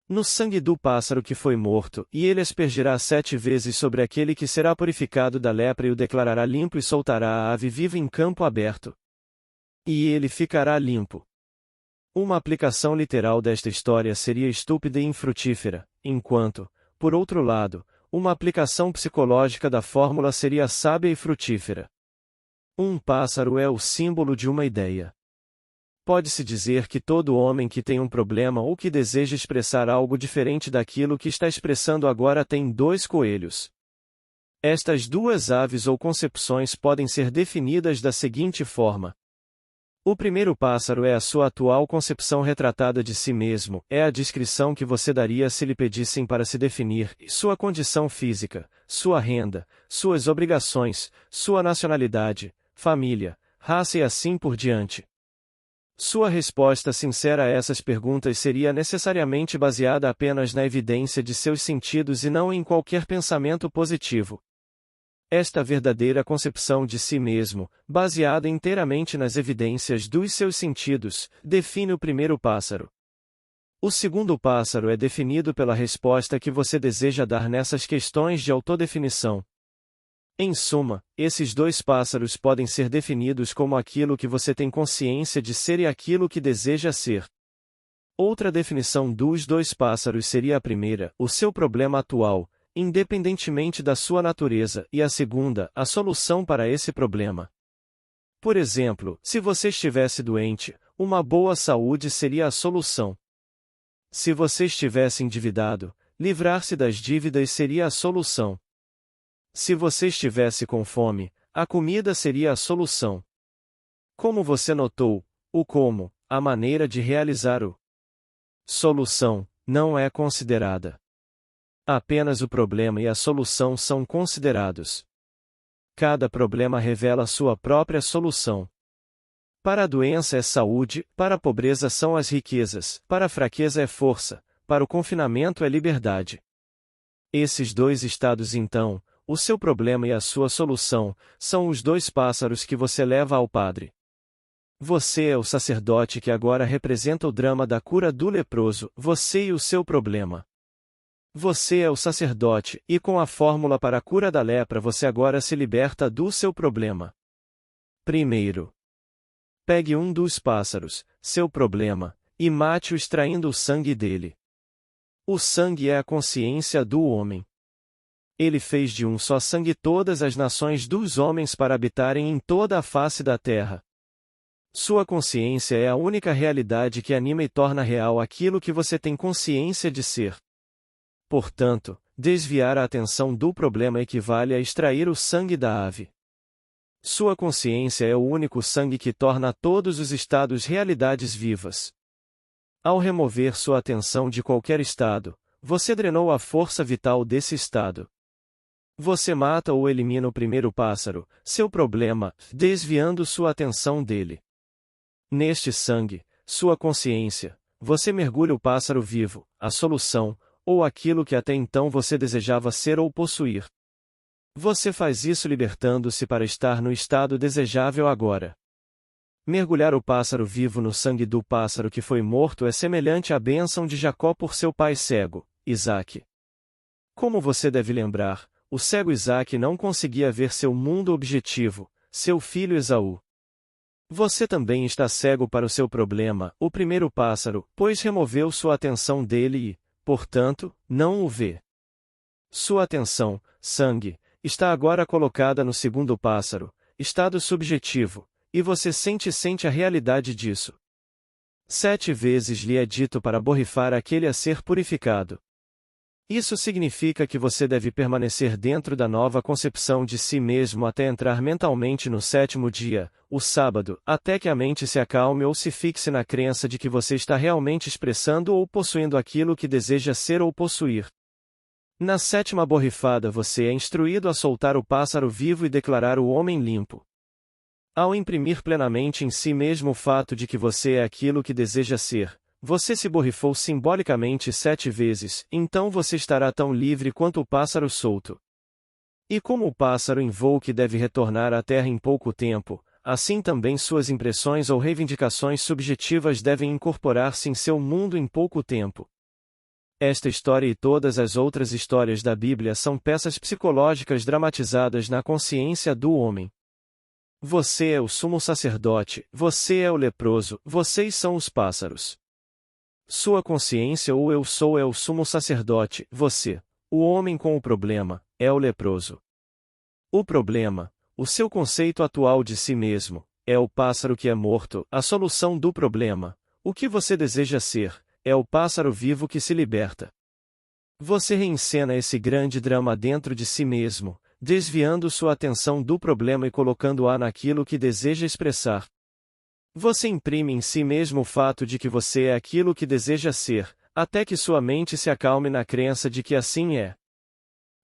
no sangue do pássaro que foi morto, e ele aspergirá 7 vezes sobre aquele que será purificado da lepra e o declarará limpo e soltará a ave viva em campo aberto. E ele ficará limpo. Uma aplicação literal desta história seria estúpida e infrutífera, enquanto, por outro lado, uma aplicação psicológica da fórmula seria sábia e frutífera. Um pássaro é o símbolo de uma ideia. Pode-se dizer que todo homem que tem um problema ou que deseja expressar algo diferente daquilo que está expressando agora tem 2 coelhos. Estas 2 aves ou concepções podem ser definidas da seguinte forma. O primeiro pássaro é a sua atual concepção retratada de si mesmo, é a descrição que você daria se lhe pedissem para se definir, sua condição física, sua renda, suas obrigações, sua nacionalidade, família, raça e assim por diante. Sua resposta sincera a essas perguntas seria necessariamente baseada apenas na evidência de seus sentidos e não em qualquer pensamento positivo. Esta verdadeira concepção de si mesmo, baseada inteiramente nas evidências dos seus sentidos, define o primeiro pássaro. O segundo pássaro é definido pela resposta que você deseja dar nessas questões de autodefinição. Em suma, esses 2 pássaros podem ser definidos como aquilo que você tem consciência de ser e aquilo que deseja ser. Outra definição dos 2 pássaros seria a primeira, o seu problema atual, independentemente da sua natureza, e a segunda, a solução para esse problema. Por exemplo, se você estivesse doente, uma boa saúde seria a solução. Se você estivesse endividado, livrar-se das dívidas seria a solução. Se você estivesse com fome, a comida seria a solução. Como você notou, o como, a maneira de realizar o solução, não é considerada. Apenas o problema e a solução são considerados. Cada problema revela sua própria solução. Para a doença é saúde, para a pobreza são as riquezas, para a fraqueza é força, para o confinamento é liberdade. Esses 2 estados então, o seu problema e a sua solução, são os 2 pássaros que você leva ao Padre. Você é o sacerdote que agora representa o drama da cura do leproso, você e o seu problema. Você é o sacerdote, e com a fórmula para a cura da lepra você agora se liberta do seu problema. Primeiro, pegue um dos pássaros, seu problema, e mate-o extraindo o sangue dele. O sangue é a consciência do homem. Ele fez de um só sangue todas as nações dos homens para habitarem em toda a face da terra. Sua consciência é a única realidade que anima e torna real aquilo que você tem consciência de ser. Portanto, desviar a atenção do problema equivale a extrair o sangue da ave. Sua consciência é o único sangue que torna todos os estados realidades vivas. Ao remover sua atenção de qualquer estado, você drenou a força vital desse estado. Você mata ou elimina o primeiro pássaro, seu problema, desviando sua atenção dele. Neste sangue, sua consciência, você mergulha o pássaro vivo, a solução, ou aquilo que até então você desejava ser ou possuir. Você faz isso libertando-se para estar no estado desejável agora. Mergulhar o pássaro vivo no sangue do pássaro que foi morto é semelhante à bênção de Jacó por seu pai cego, Isaque. Como você deve lembrar, o cego Isaque não conseguia ver seu mundo objetivo, seu filho Esaú. Você também está cego para o seu problema, o primeiro pássaro, pois removeu sua atenção dele e, portanto, não o vê. Sua atenção, sangue, está agora colocada no segundo pássaro, estado subjetivo, e você sente a realidade disso. 7 vezes lhe é dito para borrifar aquele a ser purificado. Isso significa que você deve permanecer dentro da nova concepção de si mesmo até entrar mentalmente no sétimo dia, o sábado, até que a mente se acalme ou se fixe na crença de que você está realmente expressando ou possuindo aquilo que deseja ser ou possuir. Na sétima borrifada você é instruído a soltar o pássaro vivo e declarar o homem limpo. Ao imprimir plenamente em si mesmo o fato de que você é aquilo que deseja ser, você se borrifou simbolicamente 7 vezes, então você estará tão livre quanto o pássaro solto. E como o pássaro em voo que deve retornar à Terra em pouco tempo, assim também suas impressões ou reivindicações subjetivas devem incorporar-se em seu mundo em pouco tempo. Esta história e todas as outras histórias da Bíblia são peças psicológicas dramatizadas na consciência do homem. Você é o sumo sacerdote, você é o leproso, vocês são os pássaros. Sua consciência ou eu sou é o sumo sacerdote, você, o homem com o problema, é o leproso. O problema, o seu conceito atual de si mesmo, é o pássaro que é morto, a solução do problema, o que você deseja ser, é o pássaro vivo que se liberta. Você reencena esse grande drama dentro de si mesmo, desviando sua atenção do problema e colocando-a naquilo que deseja expressar. Você imprime em si mesmo o fato de que você é aquilo que deseja ser, até que sua mente se acalme na crença de que assim é.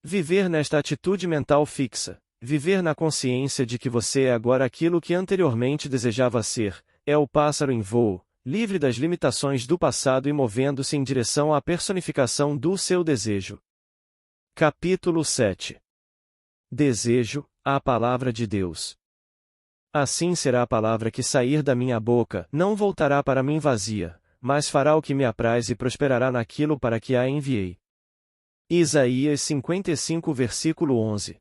Viver nesta atitude mental fixa, viver na consciência de que você é agora aquilo que anteriormente desejava ser, é o pássaro em voo, livre das limitações do passado e movendo-se em direção à personificação do seu desejo. Capítulo 7. Desejo, a palavra de Deus. Assim será a palavra que sair da minha boca, não voltará para mim vazia, mas fará o que me apraz e prosperará naquilo para que a enviei. Isaías 55 versículo 11.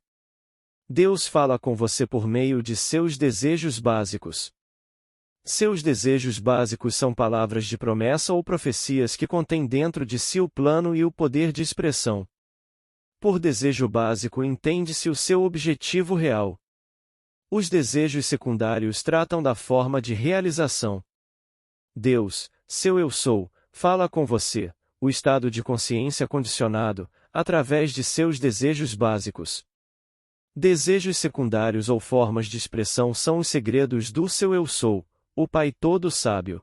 Deus fala com você por meio de seus desejos básicos. Seus desejos básicos são palavras de promessa ou profecias que contêm dentro de si o plano e o poder de expressão. Por desejo básico entende-se o seu objetivo real. Os desejos secundários tratam da forma de realização. Deus, seu eu sou, fala com você, o estado de consciência condicionado, através de seus desejos básicos. Desejos secundários ou formas de expressão são os segredos do seu eu sou, o Pai todo sábio.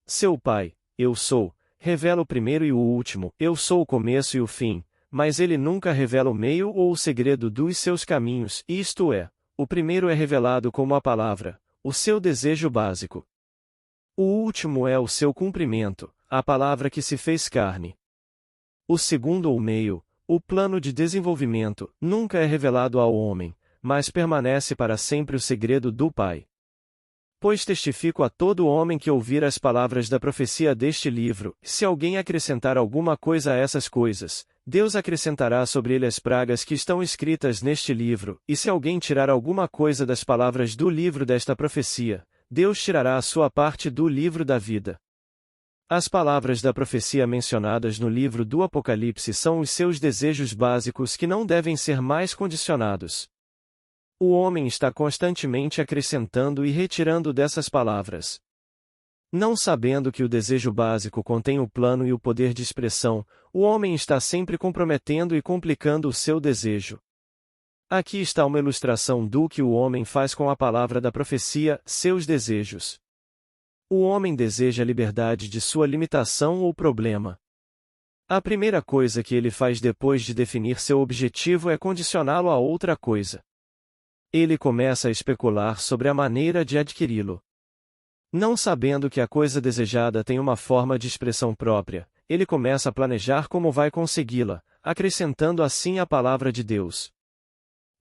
Seu Pai, eu sou, revela o primeiro e o último, eu sou o começo e o fim, mas ele nunca revela o meio ou o segredo dos seus caminhos, isto é, o primeiro é revelado como a palavra, o seu desejo básico. O último é o seu cumprimento, a palavra que se fez carne. O segundo ou meio, o plano de desenvolvimento, nunca é revelado ao homem, mas permanece para sempre o segredo do Pai. Pois testifico a todo homem que ouvir as palavras da profecia deste livro, se alguém acrescentar alguma coisa a essas coisas, Deus acrescentará sobre ele as pragas que estão escritas neste livro, e se alguém tirar alguma coisa das palavras do livro desta profecia, Deus tirará a sua parte do livro da vida. As palavras da profecia mencionadas no livro do Apocalipse são os seus desejos básicos que não devem ser mais condicionados. O homem está constantemente acrescentando e retirando dessas palavras. Não sabendo que o desejo básico contém o plano e o poder de expressão, o homem está sempre comprometendo e complicando o seu desejo. Aqui está uma ilustração do que o homem faz com a palavra da profecia, seus desejos. O homem deseja a liberdade de sua limitação ou problema. A primeira coisa que ele faz depois de definir seu objetivo é condicioná-lo a outra coisa. Ele começa a especular sobre a maneira de adquiri-lo. Não sabendo que a coisa desejada tem uma forma de expressão própria, ele começa a planejar como vai consegui-la, acrescentando assim a palavra de Deus.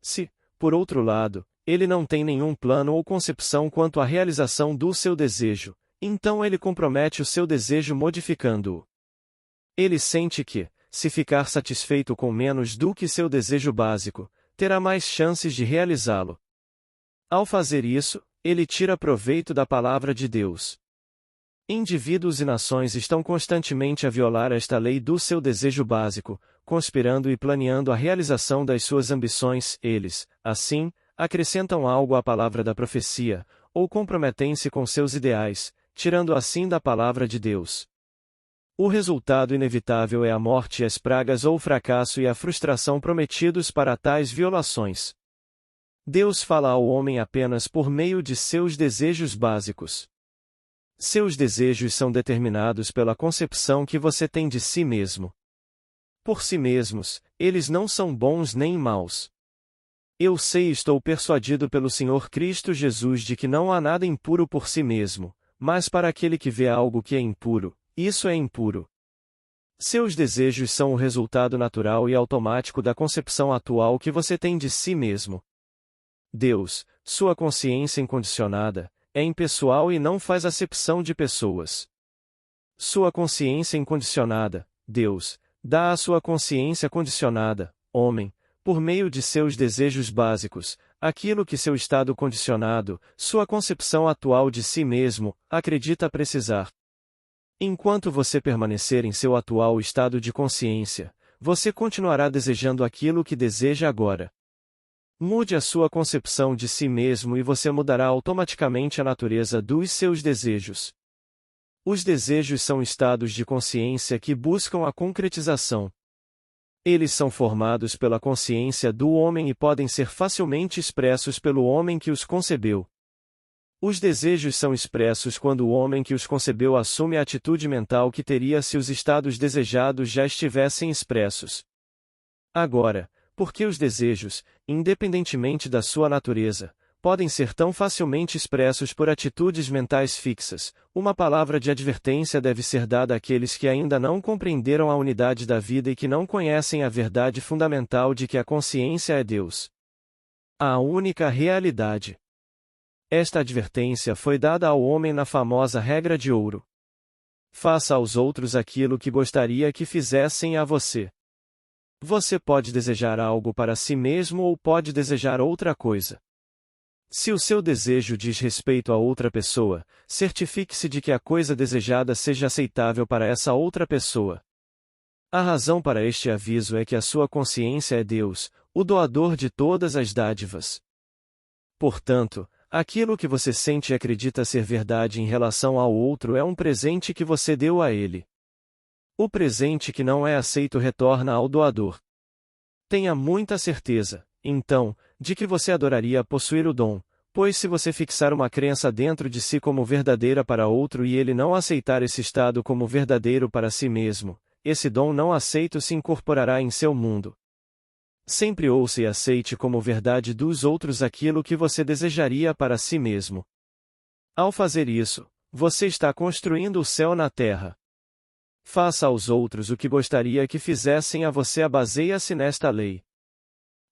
Se, por outro lado, ele não tem nenhum plano ou concepção quanto à realização do seu desejo, então ele compromete o seu desejo modificando-o. Ele sente que, se ficar satisfeito com menos do que seu desejo básico, terá mais chances de realizá-lo. Ao fazer isso, ele tira proveito da palavra de Deus. Indivíduos e nações estão constantemente a violar esta lei do seu desejo básico, conspirando e planeando a realização das suas ambições. Eles, assim, acrescentam algo à palavra da profecia, ou comprometem-se com seus ideais, tirando assim da palavra de Deus. O resultado inevitável é a morte e as pragas ou o fracasso e a frustração prometidos para tais violações. Deus fala ao homem apenas por meio de seus desejos básicos. Seus desejos são determinados pela concepção que você tem de si mesmo. Por si mesmos, eles não são bons nem maus. Eu sei e estou persuadido pelo Senhor Cristo Jesus de que não há nada impuro por si mesmo, mas para aquele que vê algo que é impuro, isso é impuro. Seus desejos são o resultado natural e automático da concepção atual que você tem de si mesmo. Deus, sua consciência incondicionada, é impessoal e não faz acepção de pessoas. Sua consciência incondicionada, Deus, dá à sua consciência condicionada, homem, por meio de seus desejos básicos, aquilo que seu estado condicionado, sua concepção atual de si mesmo, acredita precisar. Enquanto você permanecer em seu atual estado de consciência, você continuará desejando aquilo que deseja agora. Mude a sua concepção de si mesmo e você mudará automaticamente a natureza dos seus desejos. Os desejos são estados de consciência que buscam a concretização. Eles são formados pela consciência do homem e podem ser facilmente expressos pelo homem que os concebeu. Os desejos são expressos quando o homem que os concebeu assume a atitude mental que teria se os estados desejados já estivessem expressos. Agora, porque os desejos, independentemente da sua natureza, podem ser tão facilmente expressos por atitudes mentais fixas, uma palavra de advertência deve ser dada àqueles que ainda não compreenderam a unidade da vida e que não conhecem a verdade fundamental de que a consciência é Deus. A única realidade. Esta advertência foi dada ao homem na famosa regra de ouro. Faça aos outros aquilo que gostaria que fizessem a você. Você pode desejar algo para si mesmo ou pode desejar outra coisa. Se o seu desejo diz respeito a outra pessoa, certifique-se de que a coisa desejada seja aceitável para essa outra pessoa. A razão para este aviso é que a sua consciência é Deus, o doador de todas as dádivas. Portanto, aquilo que você sente e acredita ser verdade em relação ao outro é um presente que você deu a ele. O presente que não é aceito retorna ao doador. Tenha muita certeza, então, de que você adoraria possuir o dom, pois se você fixar uma crença dentro de si como verdadeira para outro e ele não aceitar esse estado como verdadeiro para si mesmo, esse dom não aceito se incorporará em seu mundo. Sempre ouça e aceite como verdade dos outros aquilo que você desejaria para si mesmo. Ao fazer isso, você está construindo o céu na terra. Faça aos outros o que gostaria que fizessem a você, baseia-se nesta lei.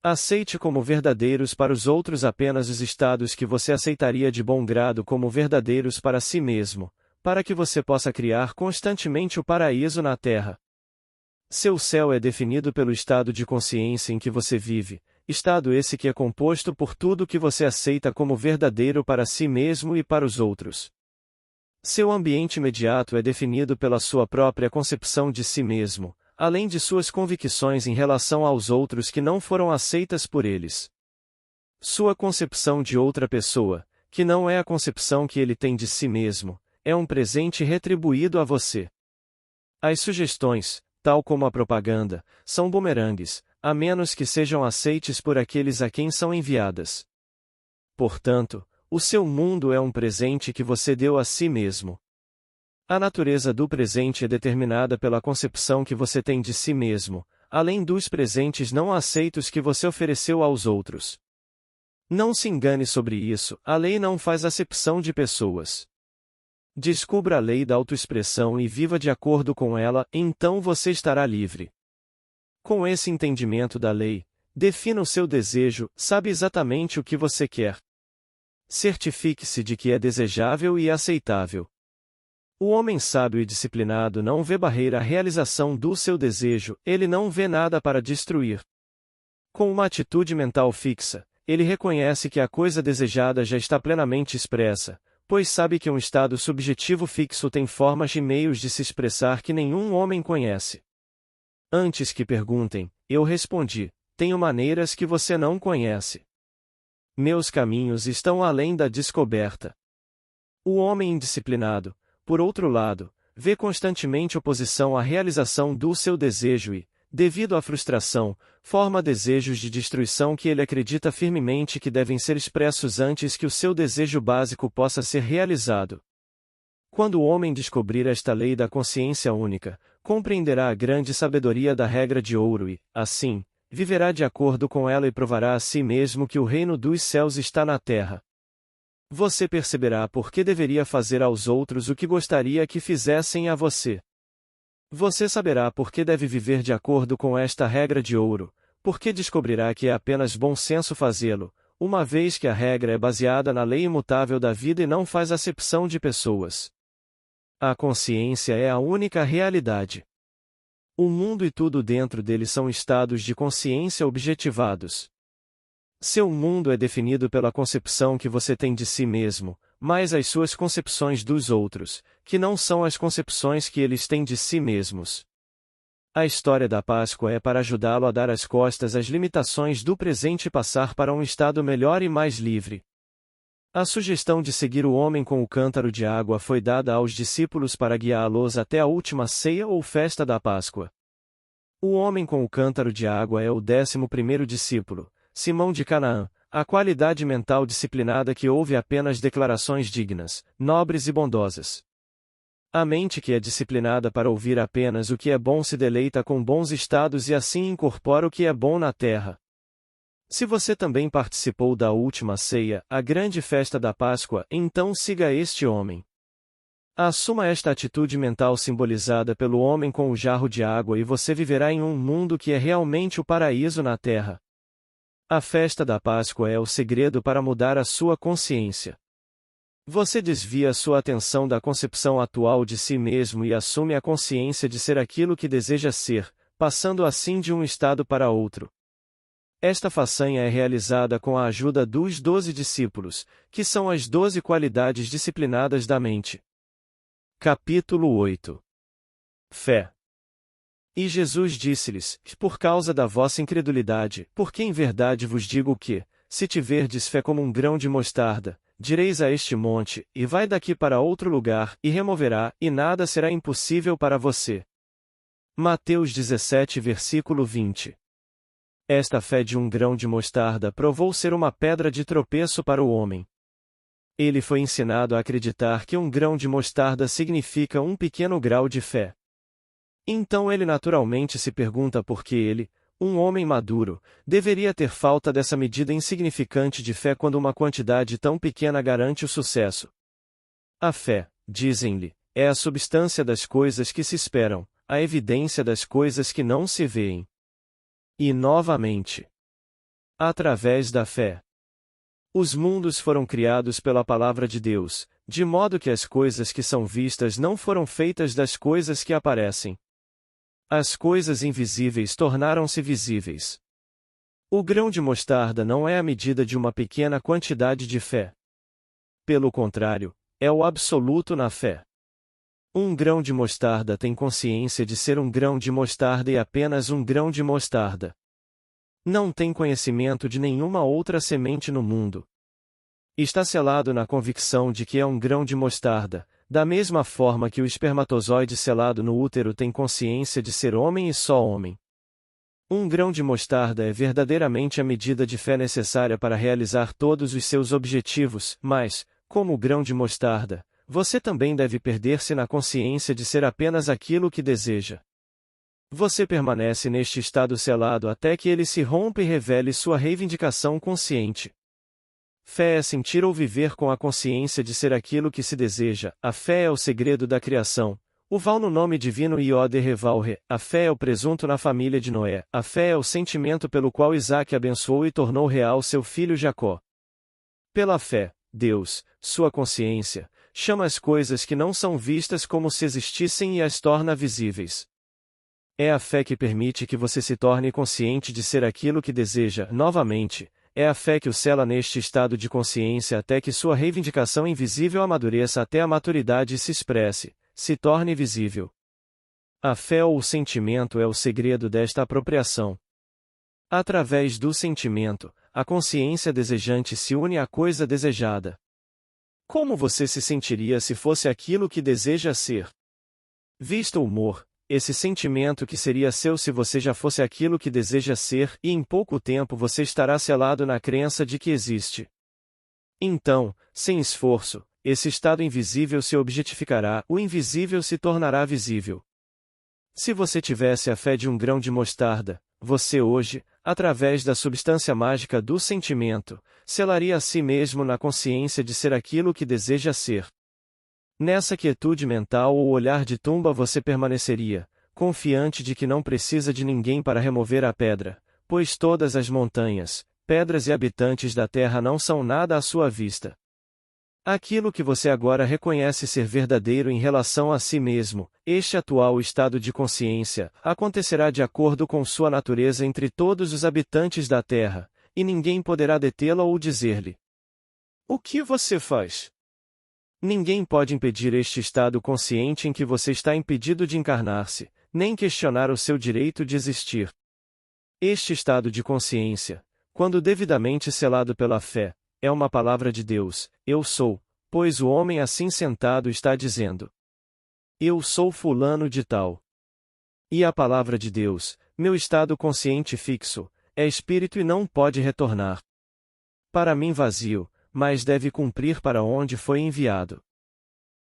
Aceite como verdadeiros para os outros apenas os estados que você aceitaria de bom grado como verdadeiros para si mesmo, para que você possa criar constantemente o paraíso na terra. Seu céu é definido pelo estado de consciência em que você vive, estado esse que é composto por tudo que você aceita como verdadeiro para si mesmo e para os outros. Seu ambiente imediato é definido pela sua própria concepção de si mesmo, além de suas convicções em relação aos outros que não foram aceitas por eles. Sua concepção de outra pessoa, que não é a concepção que ele tem de si mesmo, é um presente retribuído a você. As sugestões, tal como a propaganda, são bumerangues, a menos que sejam aceites por aqueles a quem são enviadas. Portanto, o seu mundo é um presente que você deu a si mesmo. A natureza do presente é determinada pela concepção que você tem de si mesmo, além dos presentes não aceitos que você ofereceu aos outros. Não se engane sobre isso, a lei não faz acepção de pessoas. Descubra a lei da autoexpressão e viva de acordo com ela, então você estará livre. Com esse entendimento da lei, defina o seu desejo, sabe exatamente o que você quer. Certifique-se de que é desejável e aceitável. O homem sábio e disciplinado não vê barreira à realização do seu desejo, ele não vê nada para destruir. Com uma atitude mental fixa, ele reconhece que a coisa desejada já está plenamente expressa, pois sabe que um estado subjetivo fixo tem formas e meios de se expressar que nenhum homem conhece. Antes que perguntem, eu respondi: tenho maneiras que você não conhece. Meus caminhos estão além da descoberta. O homem indisciplinado, por outro lado, vê constantemente oposição à realização do seu desejo e, devido à frustração, forma desejos de destruição que ele acredita firmemente que devem ser expressos antes que o seu desejo básico possa ser realizado. Quando o homem descobrir esta lei da consciência única, compreenderá a grande sabedoria da regra de ouro e, assim, viverá de acordo com ela e provará a si mesmo que o reino dos céus está na terra. Você perceberá por que deveria fazer aos outros o que gostaria que fizessem a você. Você saberá por que deve viver de acordo com esta regra de ouro, porque descobrirá que é apenas bom senso fazê-lo, uma vez que a regra é baseada na lei imutável da vida e não faz acepção de pessoas. A consciência é a única realidade. O mundo e tudo dentro dele são estados de consciência objetivados. Seu mundo é definido pela concepção que você tem de si mesmo, mais as suas concepções dos outros, que não são as concepções que eles têm de si mesmos. A história da Páscoa é para ajudá-lo a dar as costas às limitações do presente e passar para um estado melhor e mais livre. A sugestão de seguir o homem com o cântaro de água foi dada aos discípulos para guiá-los até a última ceia ou festa da Páscoa. O homem com o cântaro de água é o 11º discípulo, Simão de Canaã, a qualidade mental disciplinada que ouve apenas declarações dignas, nobres e bondosas. A mente que é disciplinada para ouvir apenas o que é bom se deleita com bons estados e assim incorpora o que é bom na terra. Se você também participou da última ceia, a grande festa da Páscoa, então siga este homem. Assuma esta atitude mental simbolizada pelo homem com o jarro de água e você viverá em um mundo que é realmente o paraíso na terra. A festa da Páscoa é o segredo para mudar a sua consciência. Você desvia sua atenção da concepção atual de si mesmo e assume a consciência de ser aquilo que deseja ser, passando assim de um estado para outro. Esta façanha é realizada com a ajuda dos 12 discípulos, que são as 12 qualidades disciplinadas da mente. Capítulo 8. Fé. E Jesus disse-lhes: Por causa da vossa incredulidade, porque em verdade vos digo que, se tiverdes fé como um grão de mostarda, direis a este monte, e vai daqui para outro lugar, e removerá, e nada será impossível para você. Mateus 17 versículo 20. Esta fé de um grão de mostarda provou ser uma pedra de tropeço para o homem. Ele foi ensinado a acreditar que um grão de mostarda significa um pequeno grau de fé. Então ele naturalmente se pergunta por que ele, um homem maduro, deveria ter falta dessa medida insignificante de fé quando uma quantidade tão pequena garante o sucesso. A fé, dizem-lhe, é a substância das coisas que se esperam, a evidência das coisas que não se veem. E novamente, através da fé, os mundos foram criados pela palavra de Deus, de modo que as coisas que são vistas não foram feitas das coisas que aparecem. As coisas invisíveis tornaram-se visíveis. O grão de mostarda não é a medida de uma pequena quantidade de fé. Pelo contrário, é o absoluto na fé. Um grão de mostarda tem consciência de ser um grão de mostarda e apenas um grão de mostarda. Não tem conhecimento de nenhuma outra semente no mundo. Está selado na convicção de que é um grão de mostarda, da mesma forma que o espermatozoide selado no útero tem consciência de ser homem e só homem. Um grão de mostarda é verdadeiramente a medida de fé necessária para realizar todos os seus objetivos, mas, como o grão de mostarda, você também deve perder-se na consciência de ser apenas aquilo que deseja. Você permanece neste estado selado até que ele se rompa e revele sua reivindicação consciente. Fé é sentir ou viver com a consciência de ser aquilo que se deseja. A fé é o segredo da criação. O val no nome divino Iode Revalre. A fé é o presunto na família de Noé. A fé é o sentimento pelo qual Isaac abençoou e tornou real seu filho Jacó. Pela fé, Deus, sua consciência, chama as coisas que não são vistas como se existissem e as torna visíveis. É a fé que permite que você se torne consciente de ser aquilo que deseja. Novamente, é a fé que o sela neste estado de consciência até que sua reivindicação invisível amadureça até a maturidade e se expresse, se torne visível. A fé ou o sentimento é o segredo desta apropriação. Através do sentimento, a consciência desejante se une à coisa desejada. Como você se sentiria se fosse aquilo que deseja ser? Vista o humor, esse sentimento que seria seu se você já fosse aquilo que deseja ser, e em pouco tempo você estará selado na crença de que existe. Então, sem esforço, esse estado invisível se objetificará, o invisível se tornará visível. Se você tivesse a fé de um grão de mostarda, você hoje, através da substância mágica do sentimento, selaria a si mesmo na consciência de ser aquilo que deseja ser. Nessa quietude mental ou olhar de tumba você permaneceria, confiante de que não precisa de ninguém para remover a pedra, pois todas as montanhas, pedras e habitantes da terra não são nada à sua vista. Aquilo que você agora reconhece ser verdadeiro em relação a si mesmo, este atual estado de consciência, acontecerá de acordo com sua natureza entre todos os habitantes da terra, e ninguém poderá detê-la ou dizer-lhe: o que você faz? Ninguém pode impedir este estado consciente em que você está impedido de encarnar-se, nem questionar o seu direito de existir. Este estado de consciência, quando devidamente selado pela fé, é uma palavra de Deus, eu sou, pois o homem assim sentado está dizendo: eu sou fulano de tal. E a palavra de Deus, meu estado consciente fixo, é espírito e não pode retornar para mim vazio, mas deve cumprir para onde foi enviado.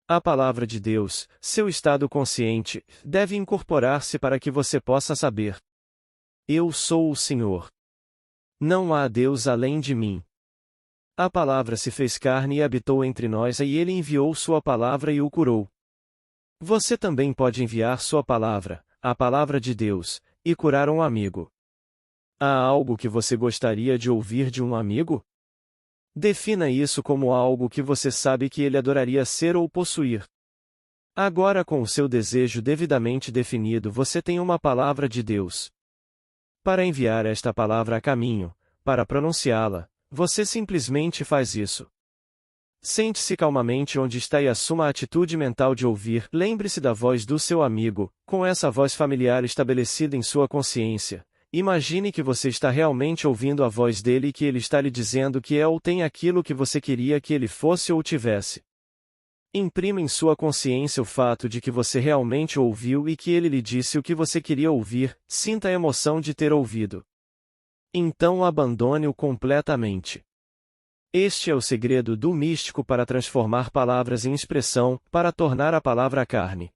A palavra de Deus, seu estado consciente, deve incorporar-se para que você possa saber: eu sou o Senhor. Não há Deus além de mim. A palavra se fez carne e habitou entre nós, e ele enviou sua palavra e o curou. Você também pode enviar sua palavra, a palavra de Deus, e curar um amigo. Há algo que você gostaria de ouvir de um amigo? Defina isso como algo que você sabe que ele adoraria ser ou possuir. Agora, com o seu desejo devidamente definido, você tem uma palavra de Deus. Para enviar esta palavra a caminho, para pronunciá-la, você simplesmente faz isso. Sente-se calmamente onde está e assuma a atitude mental de ouvir. Lembre-se da voz do seu amigo, com essa voz familiar estabelecida em sua consciência. Imagine que você está realmente ouvindo a voz dele e que ele está lhe dizendo que é ou tem aquilo que você queria que ele fosse ou tivesse. Imprima em sua consciência o fato de que você realmente ouviu e que ele lhe disse o que você queria ouvir, sinta a emoção de ter ouvido. Então abandone-o completamente. Este é o segredo do místico para transformar palavras em expressão, para tornar a palavra carne.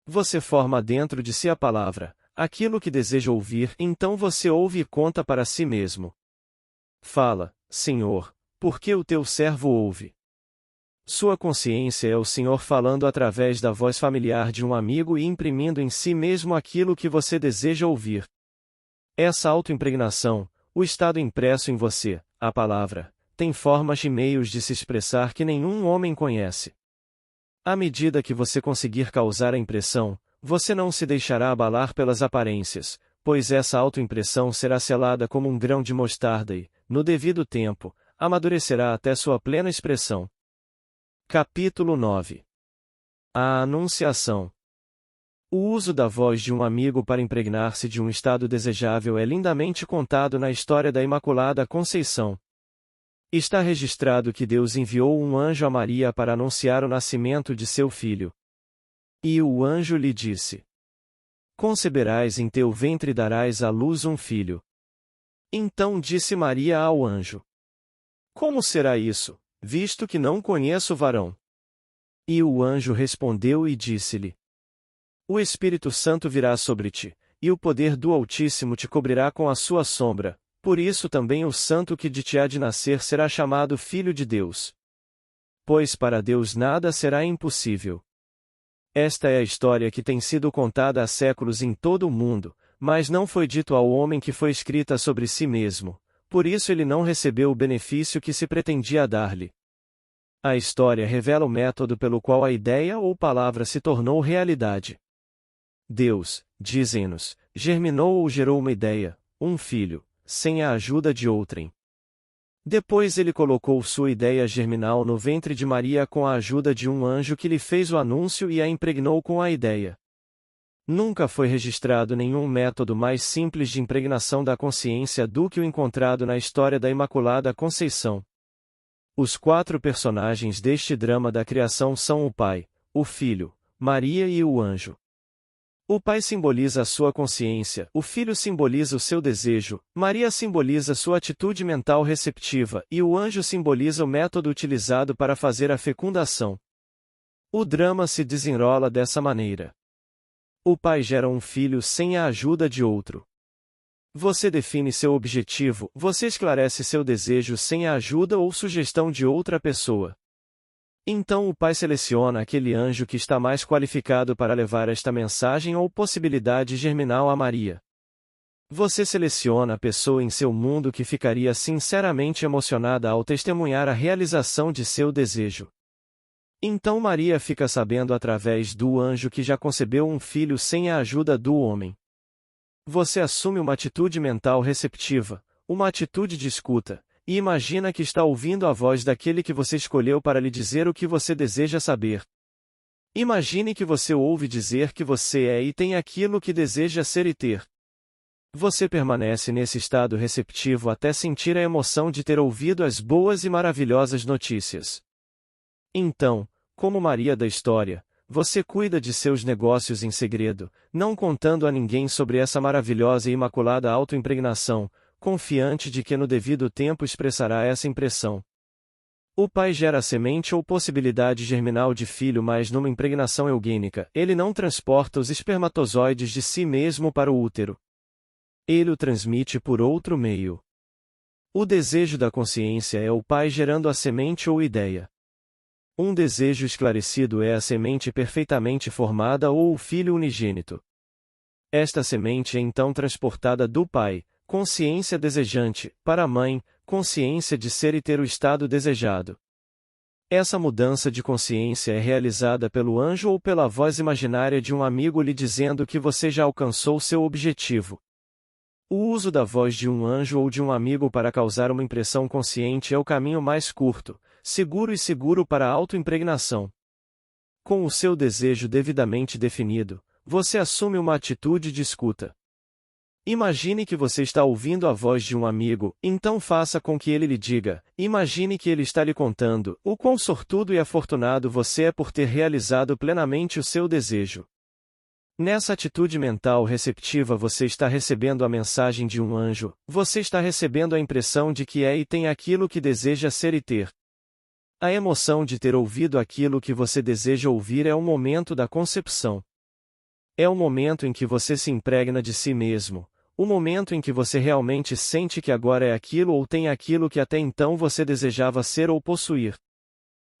Você forma dentro de si a palavra, aquilo que deseja ouvir, então você ouve e conta para si mesmo. Fala, Senhor, porque o teu servo ouve. Sua consciência é o Senhor falando através da voz familiar de um amigo e imprimindo em si mesmo aquilo que você deseja ouvir. Essa autoimpregnação, o estado impresso em você, a palavra, tem formas e meios de se expressar que nenhum homem conhece. À medida que você conseguir causar a impressão, você não se deixará abalar pelas aparências, pois essa autoimpressão será selada como um grão de mostarda e, no devido tempo, amadurecerá até sua plena expressão. Capítulo 9. A Anunciação. O uso da voz de um amigo para impregnar-se de um estado desejável é lindamente contado na história da Imaculada Conceição. Está registrado que Deus enviou um anjo a Maria para anunciar o nascimento de seu filho. E o anjo lhe disse: conceberás em teu ventre e darás à luz um filho. Então disse Maria ao anjo: como será isso, visto que não conheço varão? E o anjo respondeu e disse-lhe: o Espírito Santo virá sobre ti, e o poder do Altíssimo te cobrirá com a sua sombra, por isso também o santo que de ti há de nascer será chamado Filho de Deus. Pois para Deus nada será impossível. Esta é a história que tem sido contada há séculos em todo o mundo, mas não foi dito ao homem que foi escrita sobre si mesmo, por isso ele não recebeu o benefício que se pretendia dar-lhe. A história revela o método pelo qual a ideia ou palavra se tornou realidade. Deus, dizem-nos, germinou ou gerou uma ideia, um filho, sem a ajuda de outrem. Depois ele colocou sua ideia germinal no ventre de Maria com a ajuda de um anjo que lhe fez o anúncio e a impregnou com a ideia. Nunca foi registrado nenhum método mais simples de impregnação da consciência do que o encontrado na história da Imaculada Conceição. Os 4 personagens deste drama da criação são o Pai, o Filho, Maria e o anjo. O pai simboliza a sua consciência, o filho simboliza o seu desejo, Maria simboliza sua atitude mental receptiva e o anjo simboliza o método utilizado para fazer a fecundação. O drama se desenrola dessa maneira. O pai gera um filho sem a ajuda de outro. Você define seu objetivo, você esclarece seu desejo sem a ajuda ou sugestão de outra pessoa. Então o pai seleciona aquele anjo que está mais qualificado para levar esta mensagem ou possibilidade germinal a Maria. Você seleciona a pessoa em seu mundo que ficaria sinceramente emocionada ao testemunhar a realização de seu desejo. Então Maria fica sabendo através do anjo que já concebeu um filho sem a ajuda do homem. Você assume uma atitude mental receptiva, uma atitude de escuta, e imagina que está ouvindo a voz daquele que você escolheu para lhe dizer o que você deseja saber. Imagine que você ouve dizer que você é e tem aquilo que deseja ser e ter. Você permanece nesse estado receptivo até sentir a emoção de ter ouvido as boas e maravilhosas notícias. Então, como Maria da história, você cuida de seus negócios em segredo, não contando a ninguém sobre essa maravilhosa e imaculada autoimpregnação, confiante de que no devido tempo expressará essa impressão. O pai gera a semente ou possibilidade germinal de filho, mas numa impregnação eugênica, ele não transporta os espermatozoides de si mesmo para o útero. Ele o transmite por outro meio. O desejo da consciência é o pai gerando a semente ou ideia. Um desejo esclarecido é a semente perfeitamente formada ou o filho unigênito. Esta semente é então transportada do pai, consciência desejante, para a mãe, consciência de ser e ter o estado desejado. Essa mudança de consciência é realizada pelo anjo ou pela voz imaginária de um amigo lhe dizendo que você já alcançou seu objetivo. O uso da voz de um anjo ou de um amigo para causar uma impressão consciente é o caminho mais curto, seguro para a autoimpregnação. Com o seu desejo devidamente definido, você assume uma atitude de escuta. Imagine que você está ouvindo a voz de um amigo, então faça com que ele lhe diga, imagine que ele está lhe contando, o quão sortudo e afortunado você é por ter realizado plenamente o seu desejo. Nessa atitude mental receptiva você está recebendo a mensagem de um anjo, você está recebendo a impressão de que é e tem aquilo que deseja ser e ter. A emoção de ter ouvido aquilo que você deseja ouvir é o momento da concepção. É o momento em que você se impregna de si mesmo, o momento em que você realmente sente que agora é aquilo ou tem aquilo que até então você desejava ser ou possuir.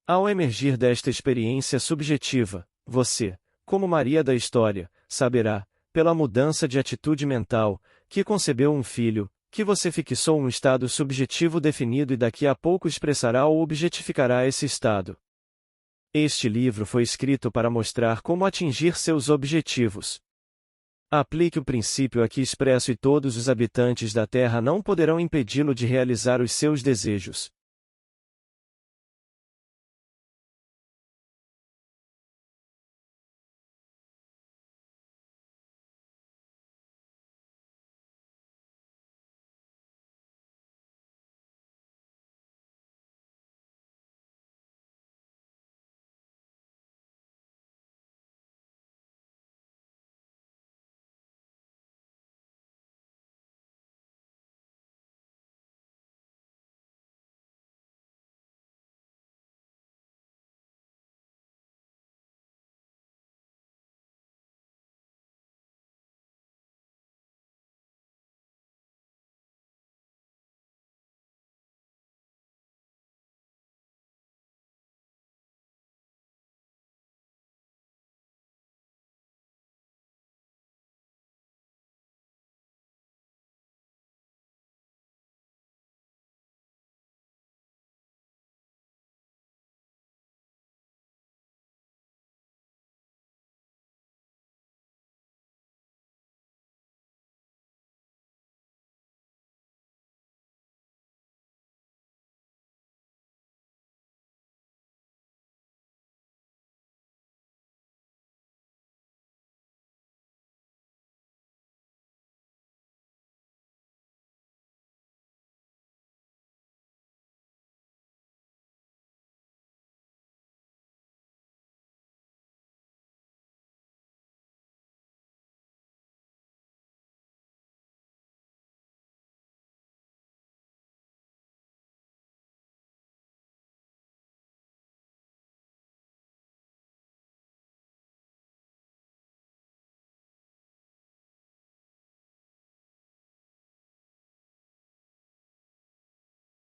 Ao emergir desta experiência subjetiva, você, como Maria da história, saberá, pela mudança de atitude mental, que concebeu um filho, que você fixou um estado subjetivo definido e daqui a pouco expressará ou objetificará esse estado. Este livro foi escrito para mostrar como atingir seus objetivos. Aplique o princípio aqui expresso e todos os habitantes da Terra não poderão impedi-lo de realizar os seus desejos.